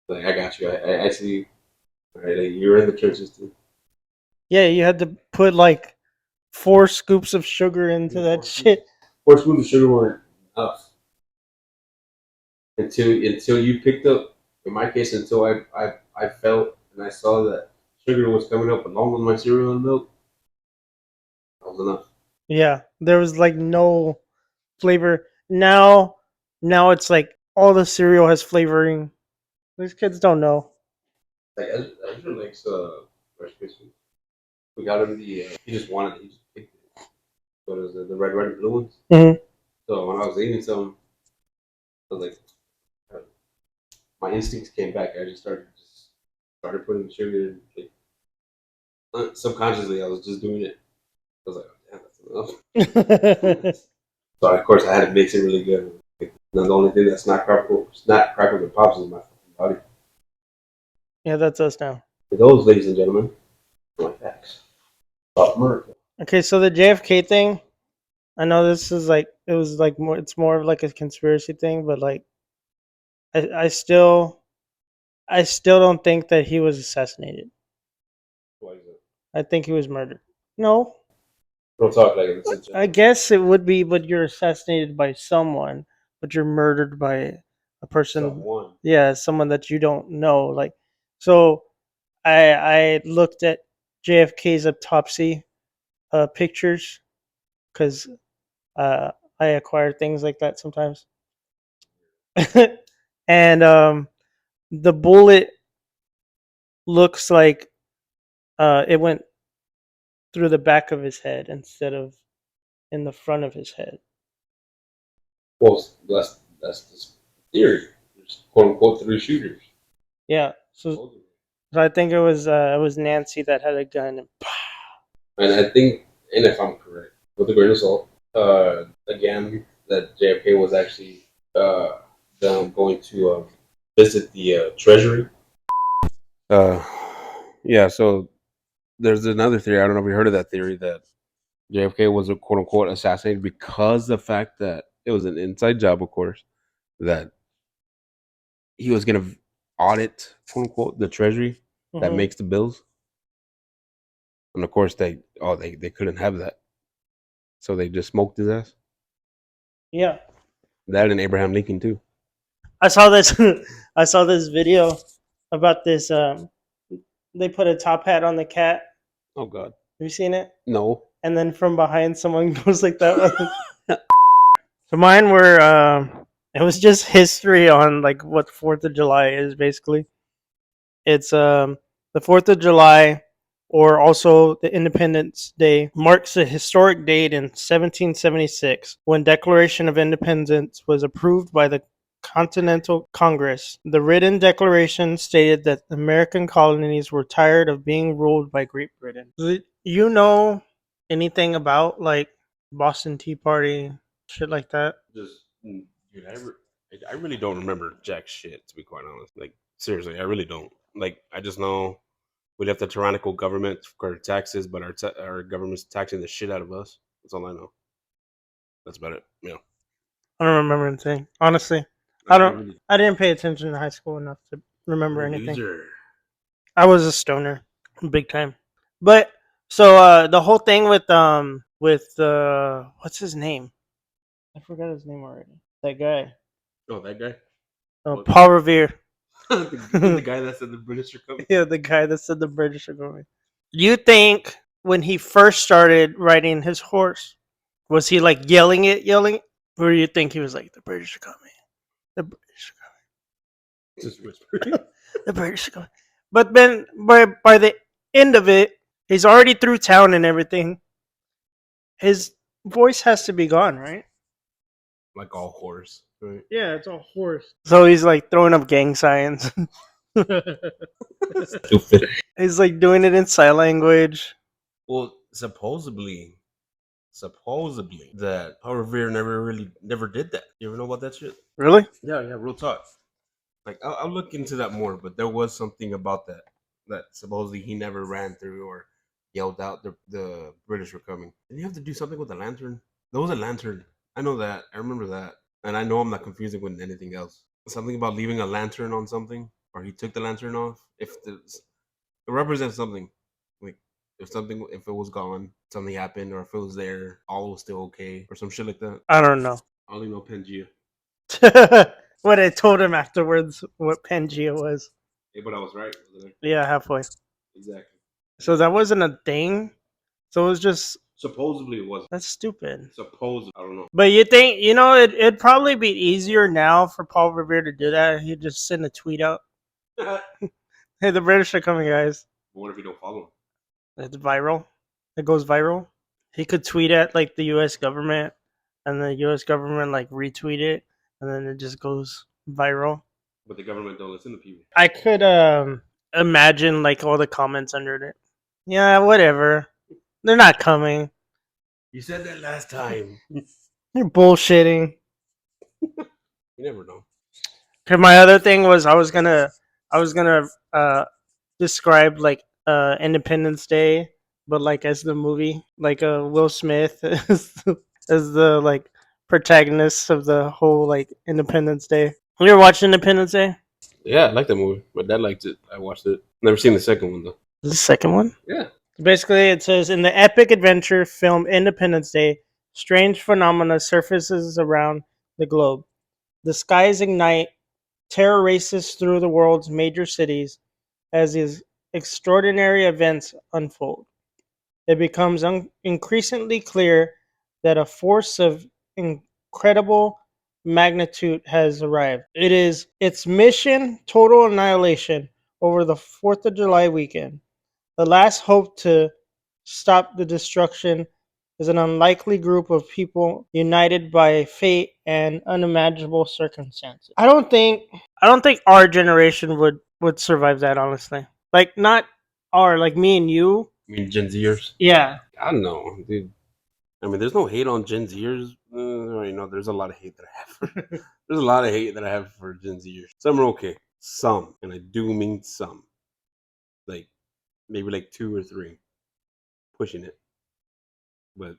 like I got you. I see you. Right, like, you're in the trenches too. Yeah, you had to put like 4 scoops of sugar into Yeah, that shit. 4 spoons of sugar weren't enough until you picked up. In my case, until I felt and I saw that sugar was coming up along with my cereal and milk. That was enough. Yeah, there was like no flavor. Now it's like all the cereal has flavoring. These kids don't know. Like Ezra likes Rice Krispies. We got him he just wanted it. He just picked it. But it was the red, white, and blue ones. Mm-hmm. So when I was eating some, I was like, my instincts came back. I just started just Started putting sugar in. Subconsciously, I was just doing it. I was like, oh, damn, that's enough. So of course I had to mix it really good. And the only thing that's not crackle and pops is my fucking body. Yeah, that's us now. For those, ladies and gentlemen, are my facts about America. Okay, so the JFK thing, I know this is like it was like more. It's more of like a conspiracy thing, but like I still don't think that he was assassinated. Why is it? I think he was murdered. No, Don't talk like it's a I general. guess it would be, but you're assassinated by someone, but you're murdered by a person. Someone. Yeah, someone that you don't know. Like, so I looked at JFK's autopsy pictures because uh, I acquire things like that sometimes, and the bullet looks like it went through the back of his head instead of in the front of his head. Well, that's the theory. There's quote unquote three shooters. Yeah, so I think it was Nancy that had a gun. And And I think, and if I'm correct, with a grain of salt, again, that JFK was actually going to visit the Treasury. Uh, yeah. So there's another theory. I don't know if you heard of that theory that JFK was a quote unquote assassinated because the fact that it was an inside job, of course, that he was going to audit quote unquote the Treasury that Mhm. makes the bills, and of course they couldn't have that, so they just smoked his ass. Yeah, That and Abraham Lincoln too. I saw this. I saw this video about this. They put a top hat on the cat. Oh God, Have you seen it? no. And then from behind, someone goes like that. So mine were. It was just history on like what Fourth of July is basically. It's the 4th of July, or also the Independence Day, marks a historic date in 1776 when Declaration of Independence was approved by the Continental Congress. The written declaration stated that the American colonies were tired of being ruled by Great Britain. Do you know anything about like Boston Tea Party, shit like that? Just dude, I really don't remember jack shit, to be quite honest. Like seriously, I really don't. Like I just know we left a tyrannical government for our taxes, but our government's taxing the shit out of us. That's all I know. That's about it. Yeah. I don't remember anything. Honestly, I don't. I didn't pay attention in high school enough to remember You're a anything. loser. I was a stoner, big time. But so the whole thing with what's his name? I forgot his name already. That guy, Oh, that guy. Paul Revere. The guy that said the British are coming. Yeah, the guy that said the British are going. You think when he first started riding his horse, was he like yelling, or do you think he was like the British are coming? The British Just are whispering. coming. The British are coming. But then by the end of it, he's already through town and everything. His voice has to be gone, right? Like all horse. Right. Yeah, it's all hoarse. So he's like throwing up gang signs. Stupid. He's like doing it in sign language. Well, supposedly that Power Revere never did that. You ever know about that shit? Really? Yeah, yeah, real talk. Like I'll look into that more, but there was something about that supposedly he never ran through or yelled out the British were coming. Did he have to do something with the lantern? There was a lantern. I know that. I remember that, and I know I'm not confusing with anything else. Something about leaving a lantern on something, or he took the lantern off. It represents something, like if it was gone, something happened, or if it was there, all was still okay, or some shit like that. I don't know. I only know Pangea. What I told him afterwards what Pangea was. Hey, but I was right, wasn't I? Yeah, halfway. Exactly. So that wasn't a thing. So it was just Supposedly it wasn't. that's stupid. Supposedly, I don't know. But you think it'd probably be easier now for Paul Revere to do that. He'd just send a tweet out. But Hey, the British are coming, guys. what if you don't follow him? It's viral. It goes viral. He could tweet at like the U.S. government, and the U.S. government like retweet it, and then it just goes viral. But the government don't listen to people. I could imagine like all the comments under it. Yeah, whatever. They're not coming. You said that last time. You're bullshitting. You never know. Okay, my other thing was I was gonna describe like Independence Day, but like as the movie, like Will Smith as the like protagonist of the whole like Independence Day. You ever watched Independence Day? Yeah, I like that movie. My dad liked it. I watched it. Never seen the second one though. The second one. Yeah. Basically, it says in the epic adventure film Independence Day, strange phenomena surfaces around the globe. The skies ignite, terror races through the world's major cities as these extraordinary events unfold. It becomes increasingly clear that a force of incredible magnitude has arrived. It is its mission total annihilation over the 4th of July weekend. The last hope to stop the destruction is an unlikely group of people united by fate and unimaginable circumstances. I don't think our generation would survive that, honestly. Like not our, like me and you. I mean Gen Zers. Yeah. I don't know, dude. I mean, there's no hate on Gen Zers. There's a lot of hate that I have. There's a lot of hate that I have for Gen Zers. Some are okay. Some, and I do mean some. Like maybe like 2 or 3, pushing it. But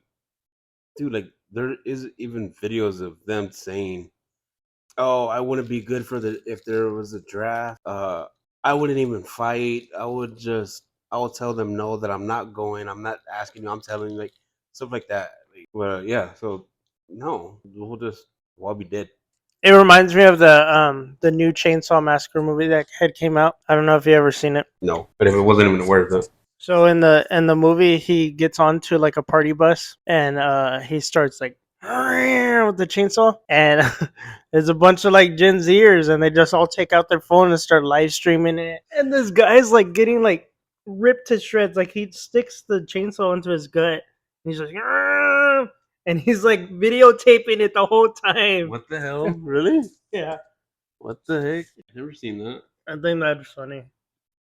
dude, like there is even videos of them saying, "Oh, I wouldn't be good for the if there was a draft. I wouldn't even fight. I would tell them no, that I'm not going. I'm not asking you. I'm telling you, like stuff like that. Like, well, yeah. So no, we'll be dead. It reminds me of the new Chainsaw Massacre movie that had came out. I don't know if you ever seen it. No, but if it wasn't even aware of that, So in the movie, he gets onto like a party bus and he starts like with the chainsaw, and there's a bunch of like Gen Zers, and they just all take out their phone and start live streaming it. And this guy's like getting like ripped to shreds. Like he sticks the chainsaw into his gut, and he's like, "Argh!" And he's like videotaping it the whole time. what the hell? Really? Yeah, What the heck? I've never seen that. I think that's funny.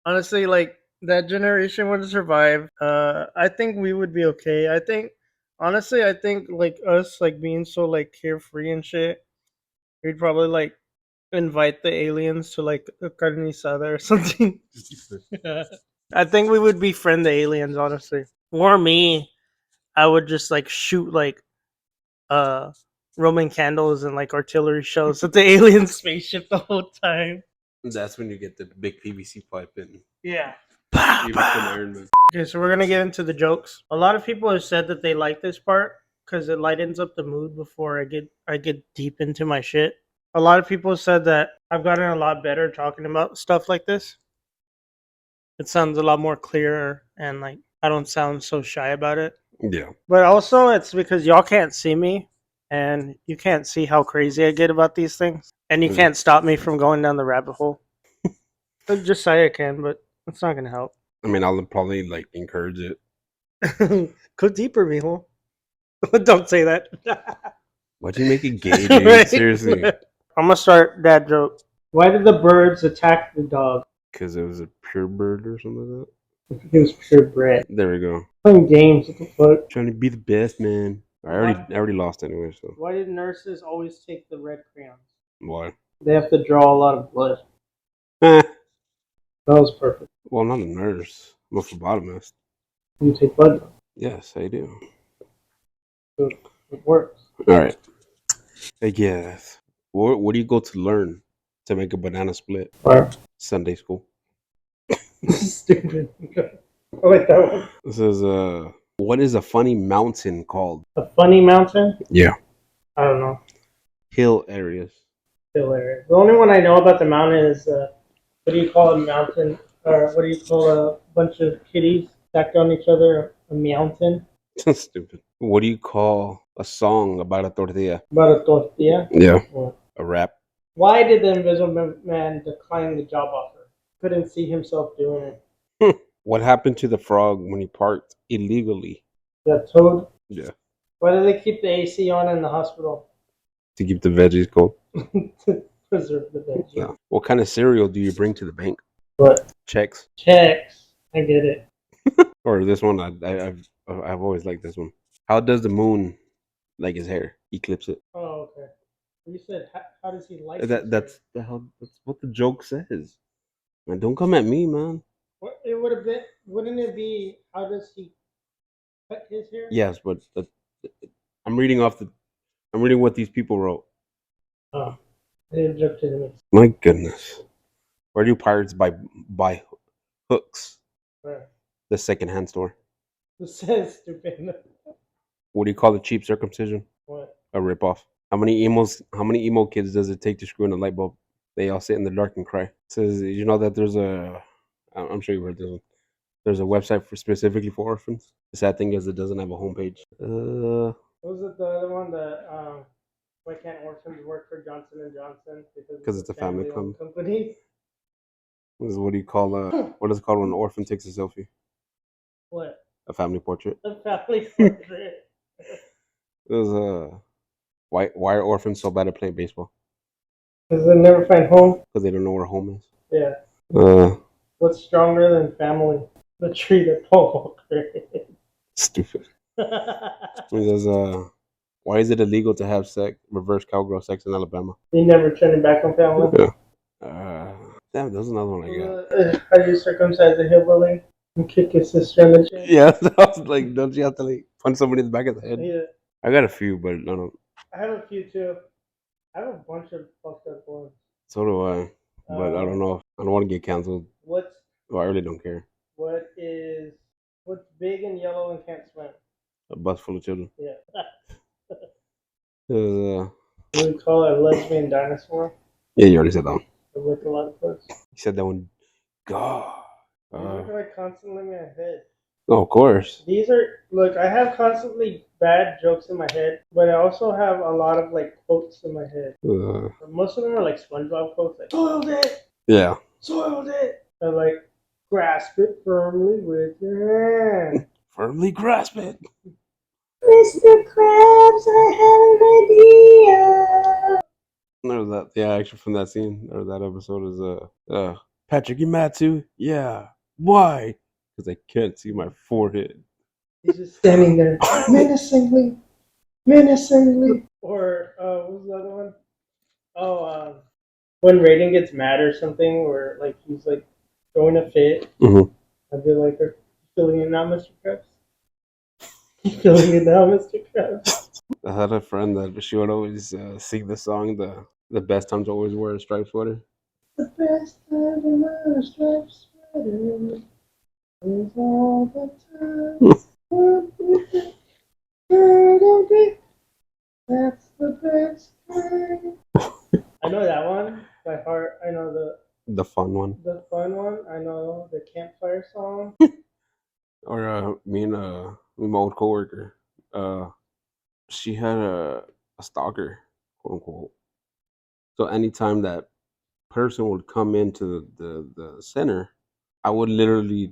Honestly, like that generation would survive. I think we would be okay. I think like us like being so like carefree and shit, we'd probably like invite the aliens to like a carne asada or something. I think we would befriend the aliens, honestly. Or me, I would just like shoot like uh Roman candles and like artillery shells at the alien spaceship the whole time. That's when you get the big PVC pipe and Yeah. you become Iron Man. Okay, so we're gonna get into the jokes. A lot of people have said that they like this part because it lightens up the mood before I get deep into my shit. A lot of people said that I've gotten a lot better talking about stuff like this. It sounds a lot more clearer and like I don't sound so shy about it. Yeah. But also it's because y'all can't see me and you can't see how crazy I get about these things. And you can't stop me from going down the rabbit hole. Just say I can, but it's not gonna help. I mean, I'll probably like encourage it. Go deeper, mijo. Don't say that. Why'd you make it gay, dude? Right? Seriously. I'm gonna start that joke. Why did the birds attack the dog? Because it was a pure bird or something like It was purebred. that. There we go. Playing games. What the fuck? Trying to be the best, man. I already lost anyway, so Why did nurses always take the red crayons? why? They have to draw a lot of blood. Eh, That was perfect. well, I'm not a nurse. I'm a phlebotomist. You take blood. Yes, I do. So it works. All right. I guess. What do you go to learn to make a banana split? Wow. Sunday school. Stupid. I like that one. This is what is a funny mountain called? A funny mountain? Yeah. I don't know. Hill areas. Hill area. The only one I know about the mountain is what do you call a mountain? Or what do you call a bunch of kitties stacked on each other? A mountain? Stupid. What do you call a song about a tortilla? About a tortilla? Yeah. Or, A rap. why did the invisible man decline the job offer? Couldn't see himself doing it. What happened to the frog when he parked illegally? Got towed? Yeah. Why do they keep the AC on in the hospital? To keep the veggies cold. To preserve the veggies. Yeah. What kind of cereal do you bring to the bank? What? Checks. Checks. I get it. Or this one, I've always liked this one. How does the moon like his hair? Eclipse it. Oh, okay. You said, how does he like his That hair? that's the hell. That's what the joke says. Man, don't come at me, man. What it would have been? Wouldn't it be? How does he cut his hair? Yes, but I'm reading off the. I'm reading what these people wrote. Oh, they objected to me. My goodness, where do pirates buy hooks? Right. The secondhand store. Who says stupid? What do you call the cheap circumcision? What? A ripoff. How many emo kids does it take to screw in a light bulb? They all sit in the dark and cry. It says, you know that there's a. I'm sure you heard this one. There's a website for specifically for orphans. The sad thing is, it doesn't have a homepage. Was it the other one that why can't orphans work for Johnson and Johnson because It's it's a a family family-owned company? This is what do you call what is it called when an orphan takes a selfie? What? A family portrait. A family portrait. It was why are orphans so bad at playing baseball? Because they never find home. Because they don't know where home is. Yeah. Uh, What's stronger than family? The tree that Paul created. Stupid. It says why is it illegal to have reverse cowgirl sex in Alabama? You never turning back on family. Yeah. Damn, there's another one I got. How do you circumcise a hillbilly and kick his sister in the chin? Yeah, I was like, don't you have to like punch somebody in the back of the head? Yeah. I got a few, but I don't. I have a few too. I have a bunch of fucked up ones. So do I. But I don't know. I don't want to get canceled. What's Well, I really don't care. what's big and yellow and can't swim? A bus full of children. Yeah. Uh, We call it a lesbian dinosaur. yeah, you already said that one. I lick a lot of puss. You said that one. God. You look like constantly in my head. Oh, of course. I have constantly bad jokes in my head, but I also have a lot of like quotes in my head. Most of them are like SpongeBob quotes, like soiled it, Yeah. soiled it. I like grasp it firmly with your hand. Firmly grasp it. Mr. Krabs, I have an idea. There was that. Yeah, actually, from that scene or that episode is Patrick, you mad too? Yeah. Why? Because I can't see my forehead. He's just standing there menacingly, menacingly. Or what was the other one? Oh, when Raiden gets mad or something, or like he's like throwing a fit, I'd be like, "Are you feeling it now, Mr. Krabs? You feeling it now, Mr. Krabs?" I had a friend that she would always sing the song, the best time to always wear a striped sweater. The best time to wear a striped sweater is all the time. That's the best time. I know that one by heart. I know the fun one. The fun one. I know the campfire song. Or me and my old coworker, she had a stalker, quote unquote. So anytime that person would come into the center, I would literally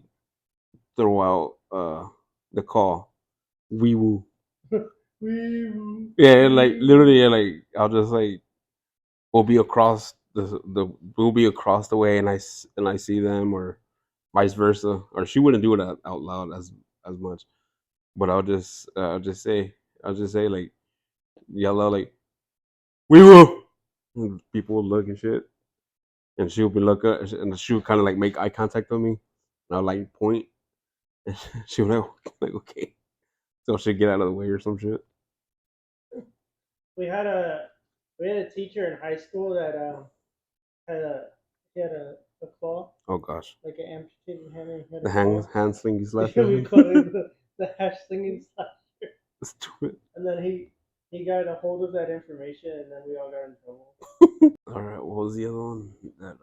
throw out the call, wee woo. Yeah, like literally, yeah, like I'll just like we'll be across we'll be across the way, and I see them, or vice versa, or she wouldn't do it out loud as much, but I'll just say like yell out like wee woo, and people will look and shit, and she'll be look up, and she'll kind of like make eye contact with me, and I'll like point, and she'll like okay, so she'll get out of the way or some shit. We had a teacher in high school that had a he had a claw. Oh gosh. Like an amputated hand, and he had The hand slingy slasher. slasher. We called it the hash slinging slasher. Stupid. And then he got a hold of that information, and then we all got in trouble. All right, what was the other one? That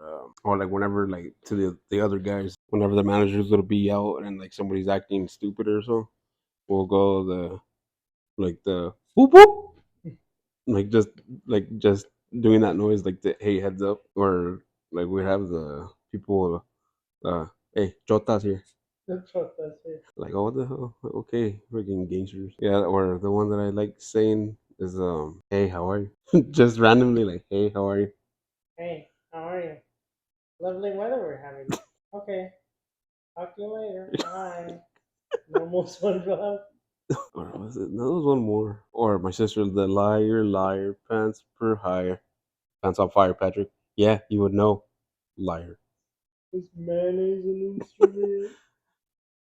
or like whenever like to the other guys, whenever the managers will be out and like somebody's acting stupid or so, we'll go the whoop whoop, like just doing that noise like the hey heads up, or like we have the people hey Jota's here. Like, oh, what the hell? Okay, freaking gangsters. Yeah, or the one that I like saying is hey, how are you? Just randomly like, hey, how are you? Hey, how are you? Lovely weather we're having. Okay. Talk to you later. Bye. Normal SpongeBob. Or was it? No, there was one more. Or my sister, the liar, liar, pants per hire. Pants on fire, Patrick. Yeah, you would know. Liar. Is mayonnaise an instrument?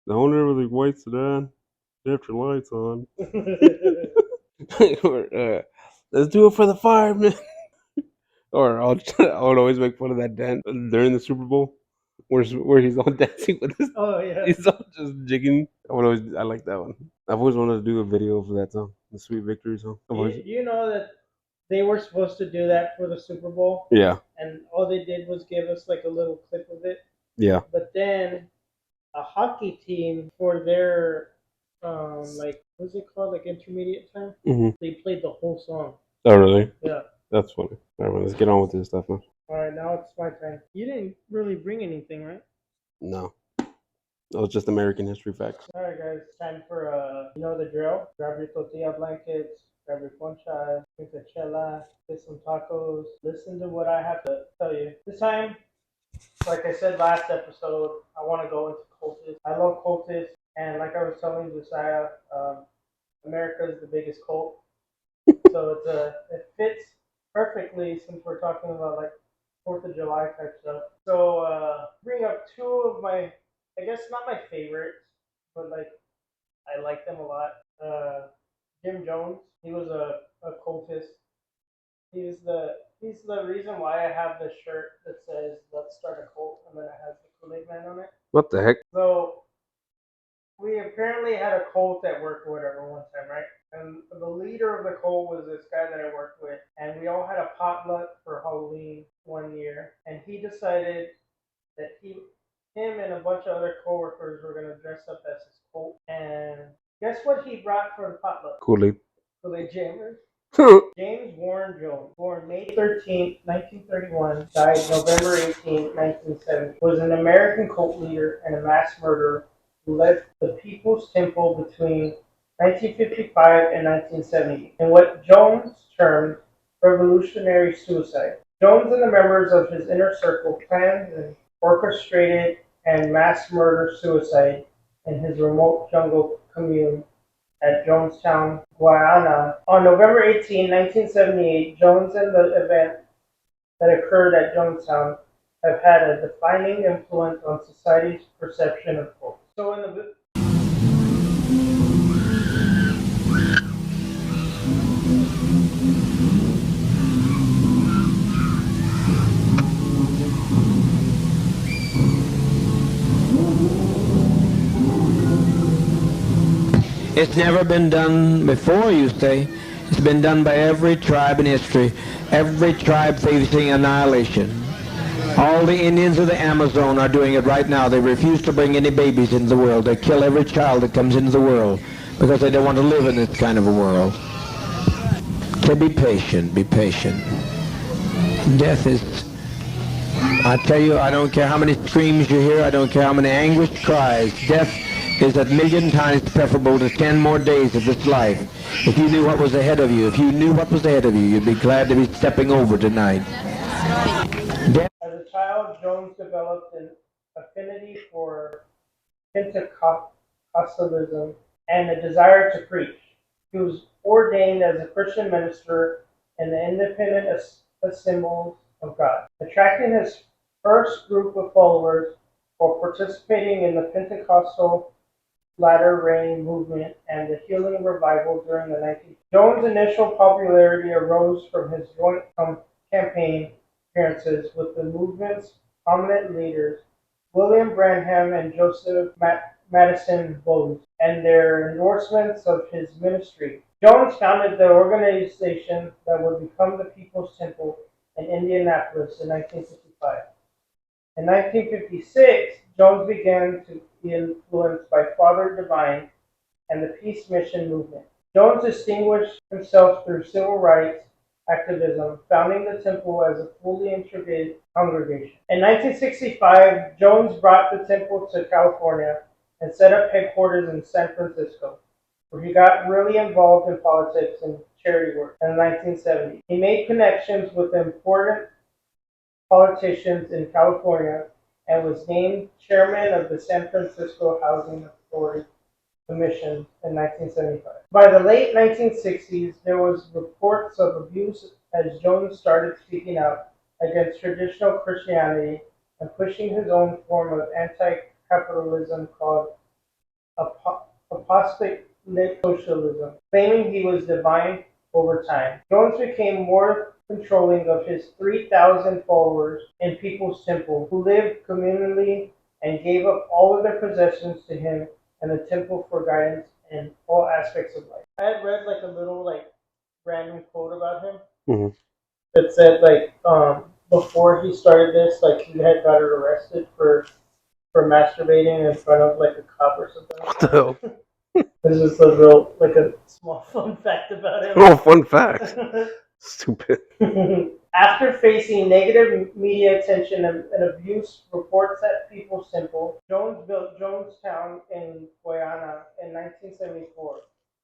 The owner of the white sedan. Left your lights on. Or, let's do it for the fireman. Or I would always make fun of that dance during the Super Bowl, where he's all dancing with his. Oh yeah. He's all just jigging. I like that one. I've always wanted to do a video for that song, the Sweet Victory song. Do you know that they were supposed to do that for the Super Bowl? Yeah, And all they did was give us like a little clip of it. yeah. But then a hockey team for their like what's it called, like intermediate time, they played the whole song. Oh, really? Yeah. That's funny. All right, man, let's get on with this stuff, man. All right, now it's my turn. You didn't really bring anything, right? No, that was just American history facts. All right, guys, time for you know the drill. Grab your tortilla blankets, grab your ponchas, drink a chela, get some tacos. Listen to what I have to tell you. This time, like I said last episode, I want to go into cultists. I love cultists, and like I was telling Josiah, America is the biggest cult, so it fits perfectly since we're talking about like Fourth of July type stuff. So bring up two of my, I guess not my favorites, but like I like them a lot. Jim Jones, he was a cultist. He's the reason why I have this shirt that says "Let's start a cult" and then it has the Kool-Aid Man on it. What the heck? So we apparently had a cult at work or whatever one time, right? And the leader of the cult was this guy that I worked with, and we all had a potluck for Halloween one year, and he decided that him and a bunch of other coworkers were gonna dress up as his cult. And guess what he brought for the potluck? Kool-Aid. Kool-Aid Jammers. James Warren Jones, born May 13th, 1931, died November 18th, 1970, was an American cult leader and a mass murderer who led the People's Temple between 1955 and 1970 in what Jones termed revolutionary suicide. Jones and the members of his inner circle planned and orchestrated and mass murder suicide in his remote jungle commune at Jonestown, Guyana. On November 18, 1978, Jones and the event that occurred at Jonestown have had a defining influence on society's perception of cults. So in the It's never been done before, you say. It's been done by every tribe in history. Every tribe facing annihilation. All the Indians of the Amazon are doing it right now. They refuse to bring any babies into the world. They kill every child that comes into the world because they don't want to live in this kind of a world. So be patient, be patient. Death is, I tell you, I don't care how many screams you hear, I don't care how many anguished cries. Death is a million times preferable to 10 more days of this life. If you knew what was ahead of you, you'd be glad to be stepping over tonight. As a child, Jones developed an affinity for Pentecostalism and a desire to preach. He was ordained as a Christian minister in the Independent Assemblies of God, attracting his first group of followers while participating in the Pentecostal Latter Rain movement and the Healing Revival during the 19th. Jones' initial popularity arose from his joint campaign appearances with the movement's prominent leaders, William Branham and Joseph Madison Bowes, and their endorsements of his ministry. Jones founded the organization that would become the People's Temple in Indianapolis in 1955. In 1956, Jones began to be influenced by Father Divine and the Peace Mission movement. Jones distinguished himself through civil rights activism, founding the temple as a fully integrated congregation. In 1965, Jones brought the temple to California and set up headquarters in San Francisco, where he got really involved in politics and charity work. In 1970, he made connections with important politicians in California and was named chairman of the San Francisco Housing Authority Commission in 1975. By the late 1960s, there was reports of abuse as Jones started speaking out against traditional Christianity and pushing his own form of anti-capitalism called apostate socialism, claiming he was divine over time. Jones became more controlling of his 3,000 followers in People's Temple, who lived communally and gave up all of their possessions to him and the temple for guidance in all aspects of life. I had read like a little like random quote about him Mhm. that said like before he started this, like he had got arrested for masturbating in front of like a cop or something like What the hell? that. This is a real like a small fun fact about him. Oh, fun fact. Stupid. After facing negative media attention and abuse reports at People's Temple, Jones built Jonestown in Guyana in 1974,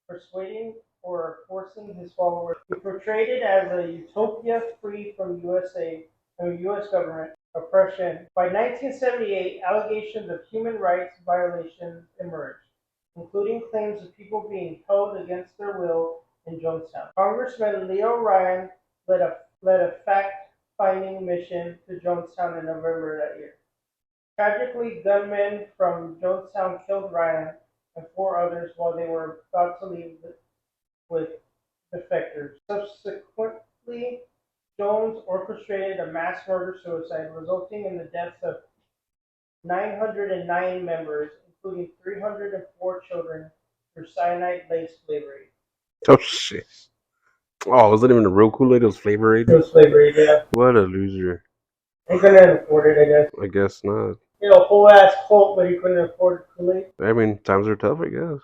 persuading or forcing his followers. He portrayed it as a utopia free from U.S. government oppression. By 1978, allegations of human rights violations emerged, including claims of people being held against their will in Jonestown. Congressman Leo Ryan led a fact-finding mission to Jonestown in November that year. Tragically, gunmen from Jonestown killed Ryan and four others while they were about to leave with defectors. Subsequently, Jones orchestrated a mass murder-suicide, resulting in the deaths of 909 members, including 304 children, through cyanide-laced Flavor-Aid. Oh shit. Oh, was it even a real Kool-Aid? It was Flavor Aid? It was Flavor-Aid, yeah. What a loser. He couldn't afford it, I guess. I guess not. You know, whole ass cult, but he couldn't afford Kool-Aid. I mean, times are tough, I guess.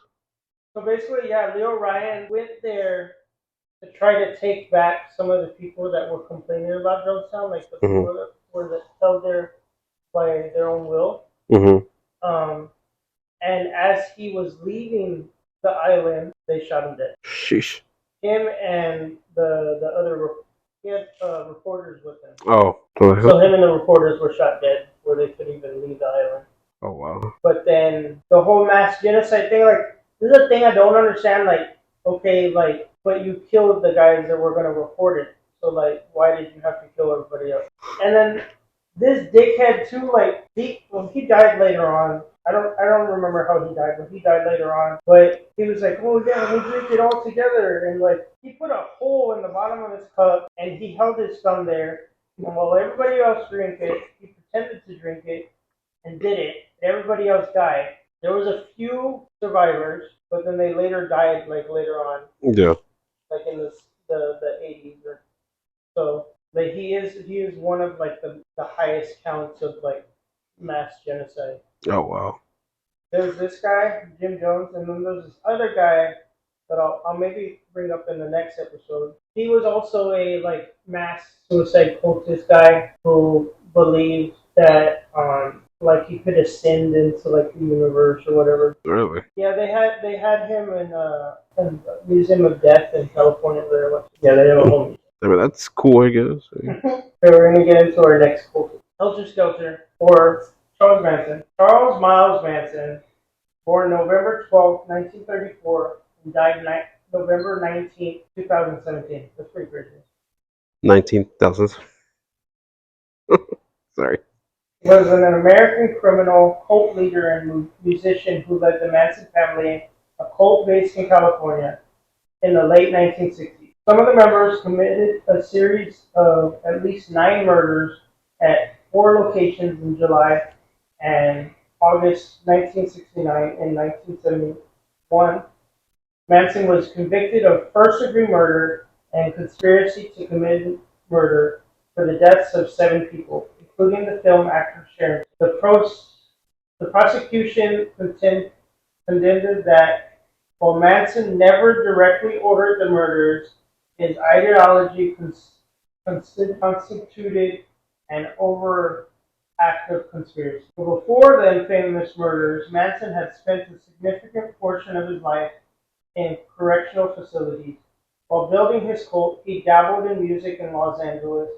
So basically, yeah, Leo Ryan went there to try to take back some of the people that were complaining about Jonestown, like the Mhm. people that were held there by their own will. Mm-hmm. And as he was leaving the island, they shot him dead. Sheesh. Him and the other, he had reporters with him. Oh. So him and the reporters were shot dead before they could even leave the island. Oh, wow. But then the whole mass genocide thing, like, this is a thing I don't understand. Like, okay, like, but you killed the guys that were going to report it. So, like, why did you have to kill everybody else? And then this dickhead, too, like, he died later on. I don't remember how he died, but he died later on. But he was like, oh, yeah, we'll drink it all together. And, like, he put a hole in the bottom of his cup, and he held his thumb there. And while everybody else drank it, he pretended to drink it and did it. Everybody else died. There was a few survivors, but then they later died, like, later on, Yeah. like in the 80s or so. Like, he is one of, like, the highest counts of, like, mass genocide. Oh, wow. There's this guy, Jim Jones, and then there's this other guy that I'll maybe bring up in the next episode. He was also a like mass suicide cultist guy who believed that like he could ascend into like the universe or whatever. Really? Yeah, they had him in the Museum of Death in California. Yeah, they have a whole. I mean, that's cool, I guess. So we're gonna get into our next cultist, Helter Skelter, or Charles Manson. Charles Miles Manson, born November 12, 1934, and died November 19, 2017. That's pretty crazy. 19,000. Sorry. Was an American criminal, cult leader, and musician who led the Manson family, a cult based in California, in the late 1960s. Some of the members committed a series of at least 9 murders at 4 locations in July and August 1969 and 1971. Manson was convicted of first-degree murder and conspiracy to commit murder for the deaths of 7 people, including the film actor Sharon. The prosecution contended that while Manson never directly ordered the murders, his ideology constituted an overactive conspiracy. But before the infamous murders, Manson had spent a significant portion of his life in correctional facilities. While building his cult, he dabbled in music in Los Angeles,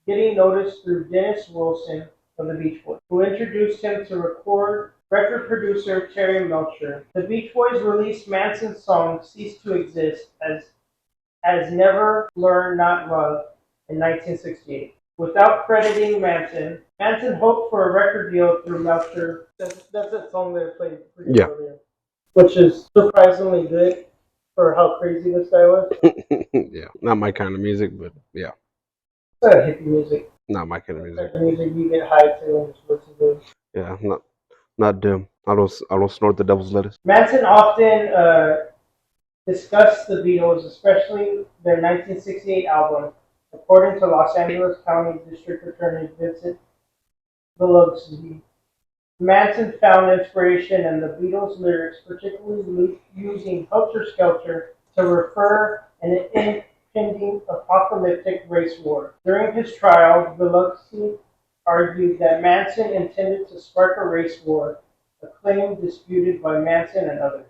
getting noticed through Dennis Wilson, of the Beach Boys, who introduced him to record producer Terry Melcher. The Beach Boys released Manson's song "Cease to Exist" as "Never Learn Not Love" in 1968. Without crediting Manson, Manson hoped for a record deal through Melcher. That's a song that I played for you earlier, which is surprisingly good for how crazy this guy was. Yeah, not my kind of music, but yeah, It's not hippie music. not my kind of It's music. like the music you get high to and just listen to. Yeah, not dim. I don't snort the devil's lettuce. Manson often discussed the Beatles, especially their 1968 album. According to Los Angeles County District Attorney Vincent Biloxi, Manson found inspiration in the Beatles' lyrics, particularly using "Helter Skelter" to refer an impending apocalyptic race war. During his trial, Biloxi argued that Manson intended to spark a race war, a claim disputed by Manson and others.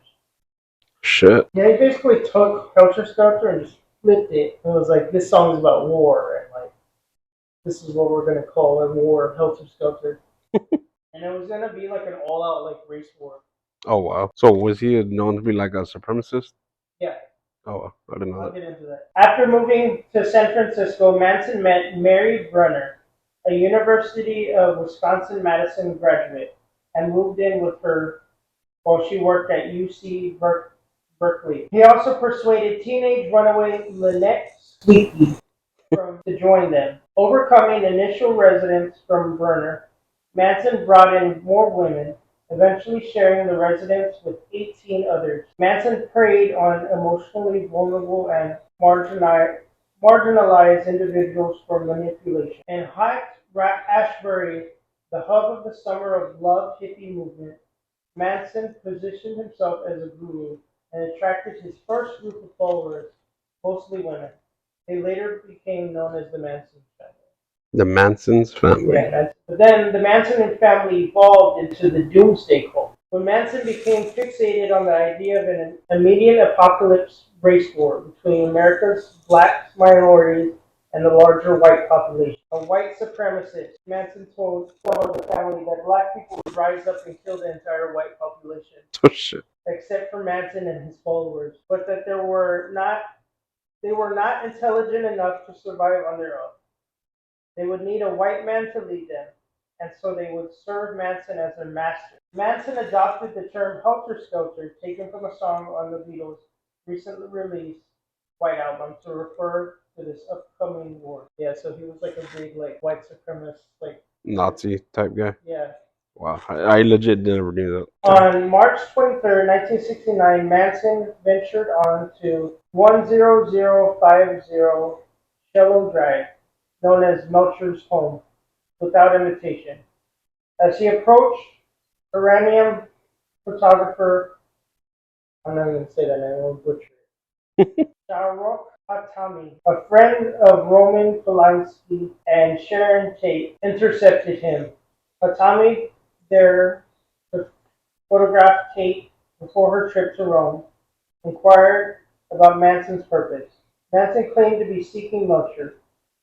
Shit. Yeah, he basically took Helter Skelter and just flipped it and was like, "This song's about war, and like, this is what we're gonna call a war of Helter Skelter." And it was gonna be like an all-out like race war. Oh wow. So was he known to be like a supremacist? Yeah. Oh, I didn't know I'll that. get into that. After moving to San Francisco, Manson met Mary Brunner, a University of Wisconsin-Madison graduate, and moved in with her while she worked at UC Berkeley. He also persuaded teenage runaway Lynette Sweetie to join them. Overcoming initial resistance from Brunner, Manson brought in more women, eventually sharing the residence with 18 others. Manson preyed on emotionally vulnerable and marginalized individuals for manipulation. In Haight-Ashbury, the hub of the Summer of Love hippie movement, Manson positioned himself as a guru and attracted his first group of followers, mostly women. They later became known as the Manson family. The Manson's family. Yeah, but then the Manson family evolved into the Doomsday Cult. When Manson became fixated on the idea of an immediate apocalypse race war between America's black minorities and the larger white population. A white supremacist, Manson told the family that black people would rise up and kill the entire white population, Oh shit. except for Manson and his followers, but that they were not intelligent enough to survive on their own. They would need a white man to lead them, and so they would serve Manson as their master. Manson adopted the term "helter skelter," taken from a song on the Beatles' recently released White Album, to refer to this upcoming war. Yeah, so he was like a big like white supremacist, like Nazi type guy. yeah. Wow, I legit never knew that. On March 23rd, 1969, Manson ventured on to 10050 Shallow Drive, known as Melcher's home, without invitation. As he approached, Iranian photographer, I'm not going to say that name, I won't butcher it, Shahrukh Hatami, a friend of Roman Polanski and Sharon Tate, intercepted him. Hatami, there to photograph Tate before her trip to Rome, inquired about Manson's purpose. Manson claimed to be seeking Melcher.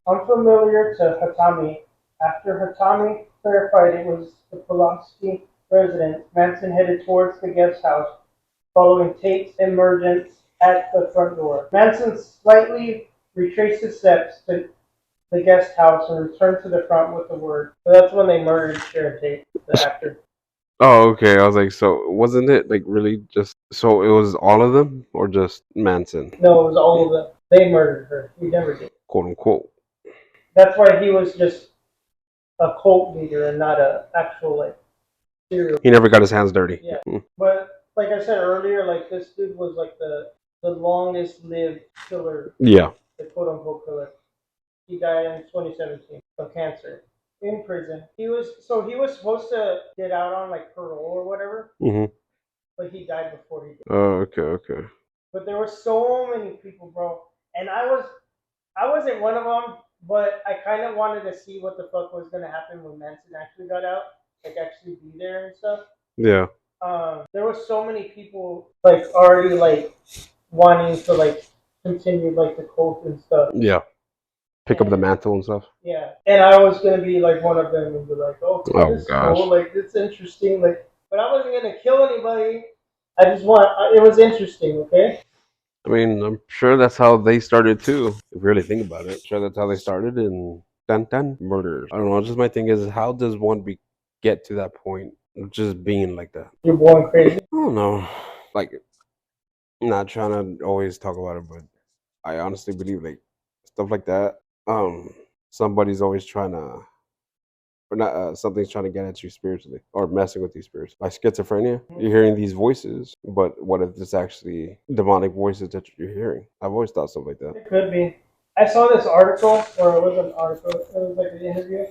Unfamiliar to Hatami, after Hatami clarified it was the Polanski residence, Manson headed towards the guest house, following Tate's emergence at the front door. Manson slightly retraced his steps to the guest house and returned to the front with the word. So that's when they murdered Sharon Tate, the actor. Oh, okay. I was like, so wasn't it like really just so it was all of them or just Manson, No, it was all of them. They murdered her. He never did. quote unquote? That's why he was just a cult leader and not a actual like serial. He never got his hands dirty. Yeah. But like I said earlier, like this dude was like the longest lived killer, Yeah. the quote unquote killer. He died in 2017 of cancer in prison. He was supposed to get out on like parole or whatever, Mhm. but he died before he did. Oh, okay. But there were so many people, bro, and I wasn't one of them, but I kind of wanted to see what the fuck was gonna happen when Manson actually got out, like actually be there and stuff. Yeah. There was so many people like already like wanting to like continue like the cult and stuff. Yeah. Pick up the mantle and stuff. Yeah, and I was gonna be like one of them and be like, "Oh, Oh, this is gosh. cool. Like, it's interesting. Like, but I wasn't gonna kill anybody. I just it was interesting. Okay. I mean, I'm sure that's how they started too. If you really think about it, I'm sure that's how they started in dun murders. I don't know. Just my thing is, how does one get to that point of just being like that? You're born crazy. I don't know. Like, not trying to always talk about it, but I honestly believe like stuff like that. Somebody's always trying to, or not. Something's trying to get at you spiritually, or messing with you spiritually. Like schizophrenia, you're hearing these voices, but what if it's actually demonic voices that you're hearing? I've always thought stuff like that. It could be. I saw this article, or it was an article. It was like an interview,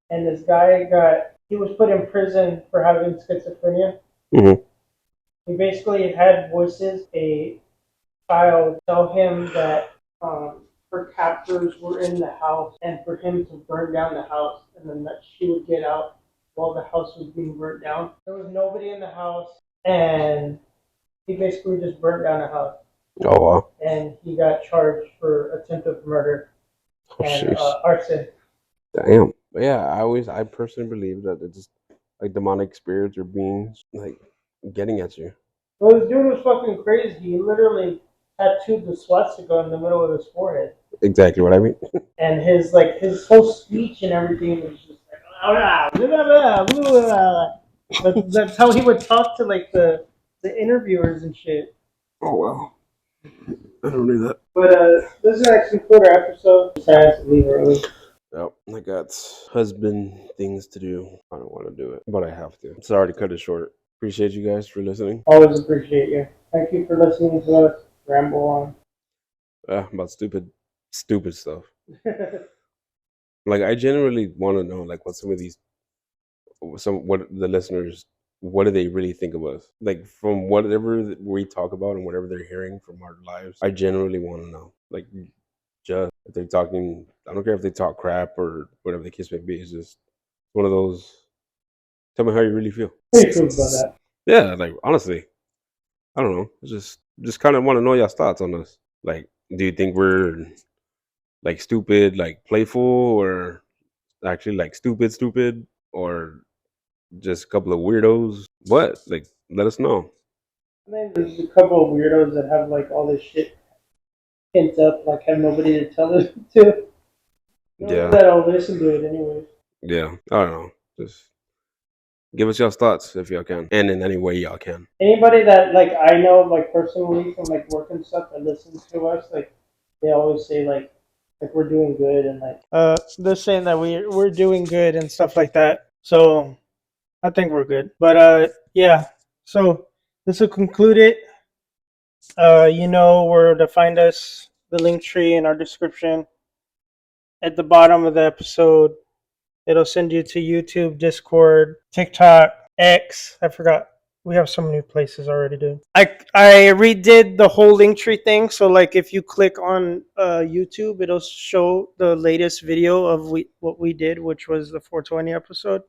and this guy he was put in prison for having schizophrenia. Mm-hmm. He basically had voices. A child tell him that her captors were in the house, and for him to burn down the house, and then that she would get out while the house was being burnt down. There was nobody in the house, and he basically just burnt down the house. Oh wow! And he got charged for attempted murder and arson. Damn. But yeah, I personally believe that it's just like demonic spirits or beings like getting at you. Well, this dude was fucking crazy. He literally tattooed the swastika in the middle of his forehead. Exactly what I mean. And his whole speech and everything was just like blah, blah, blah, blah, blah. That's how he would talk to like the interviewers and shit. Oh wow. I don't do that. But this is actually conclude our episode. Just had to leave early. Yep, I got husband things to do. I don't want to do it, but I have to. Sorry to cut it short. Appreciate you guys for listening. Always appreciate you. Thank you for listening to us ramble on. About stupid stuff. Like I genuinely want to know like what the listeners, what do they really think of us? Like from whatever we talk about and whatever they're hearing from our lives, I genuinely want to know. Like just if they're talking, I don't care if they talk crap or whatever the case may be. It's just one of those. Tell me how you really feel. How do you feel about that? Yeah, like honestly, I don't know. Just kind of want to know y'all's thoughts on us. Like, do you think we're like stupid, like playful, or actually like stupid, or just a couple of weirdos? What? Like, let us know. I mean, there's a couple of weirdos that have like all this shit pent up, like have nobody to tell it to. Yeah. That I'll listen to it anyway. Yeah, I don't know. Just give us y'all's thoughts if y'all can, and in any way y'all can. Anybody that like I know like personally from like work and stuff that listens to us, like they always say like we're doing good and like they're saying that we're doing good and stuff like that. So I think we're good. But yeah. So this will conclude it. You know where to find us. The link tree in our description. At the bottom of the episode, it'll send you to YouTube, Discord, TikTok, X. I forgot. We have some new places already, dude. I redid the whole link tree thing. So like if you click on YouTube, it'll show the latest video of what we did, which was the 420 episode.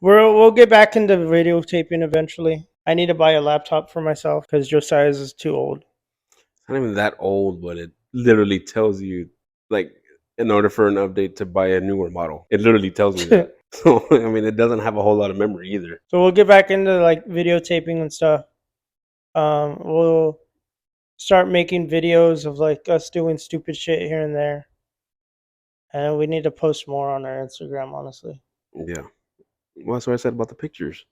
We'll get back into videotaping eventually. I need to buy a laptop for myself because Josiah's is too old. It's not even that old, but it literally tells you like in order for an update to buy a newer model. It literally tells you that. So I mean, it doesn't have a whole lot of memory either. So we'll get back into like videotaping and stuff. We'll start making videos of like us doing stupid shit here and there, and we need to post more on our Instagram. Honestly. Yeah. Well, that's what I said about the pictures.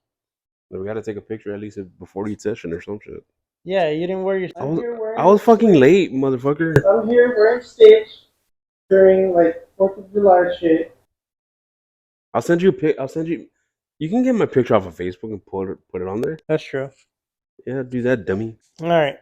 We got to take a picture at least before each session or some shit. Yeah, you didn't wear your. I was fucking late, motherfucker. I'm here wearing Stitch during like 4th of July shit. I'll send you a pic. I'll send you. You can get my picture off of Facebook and put it on there. That's true. Yeah, do that, dummy. All right.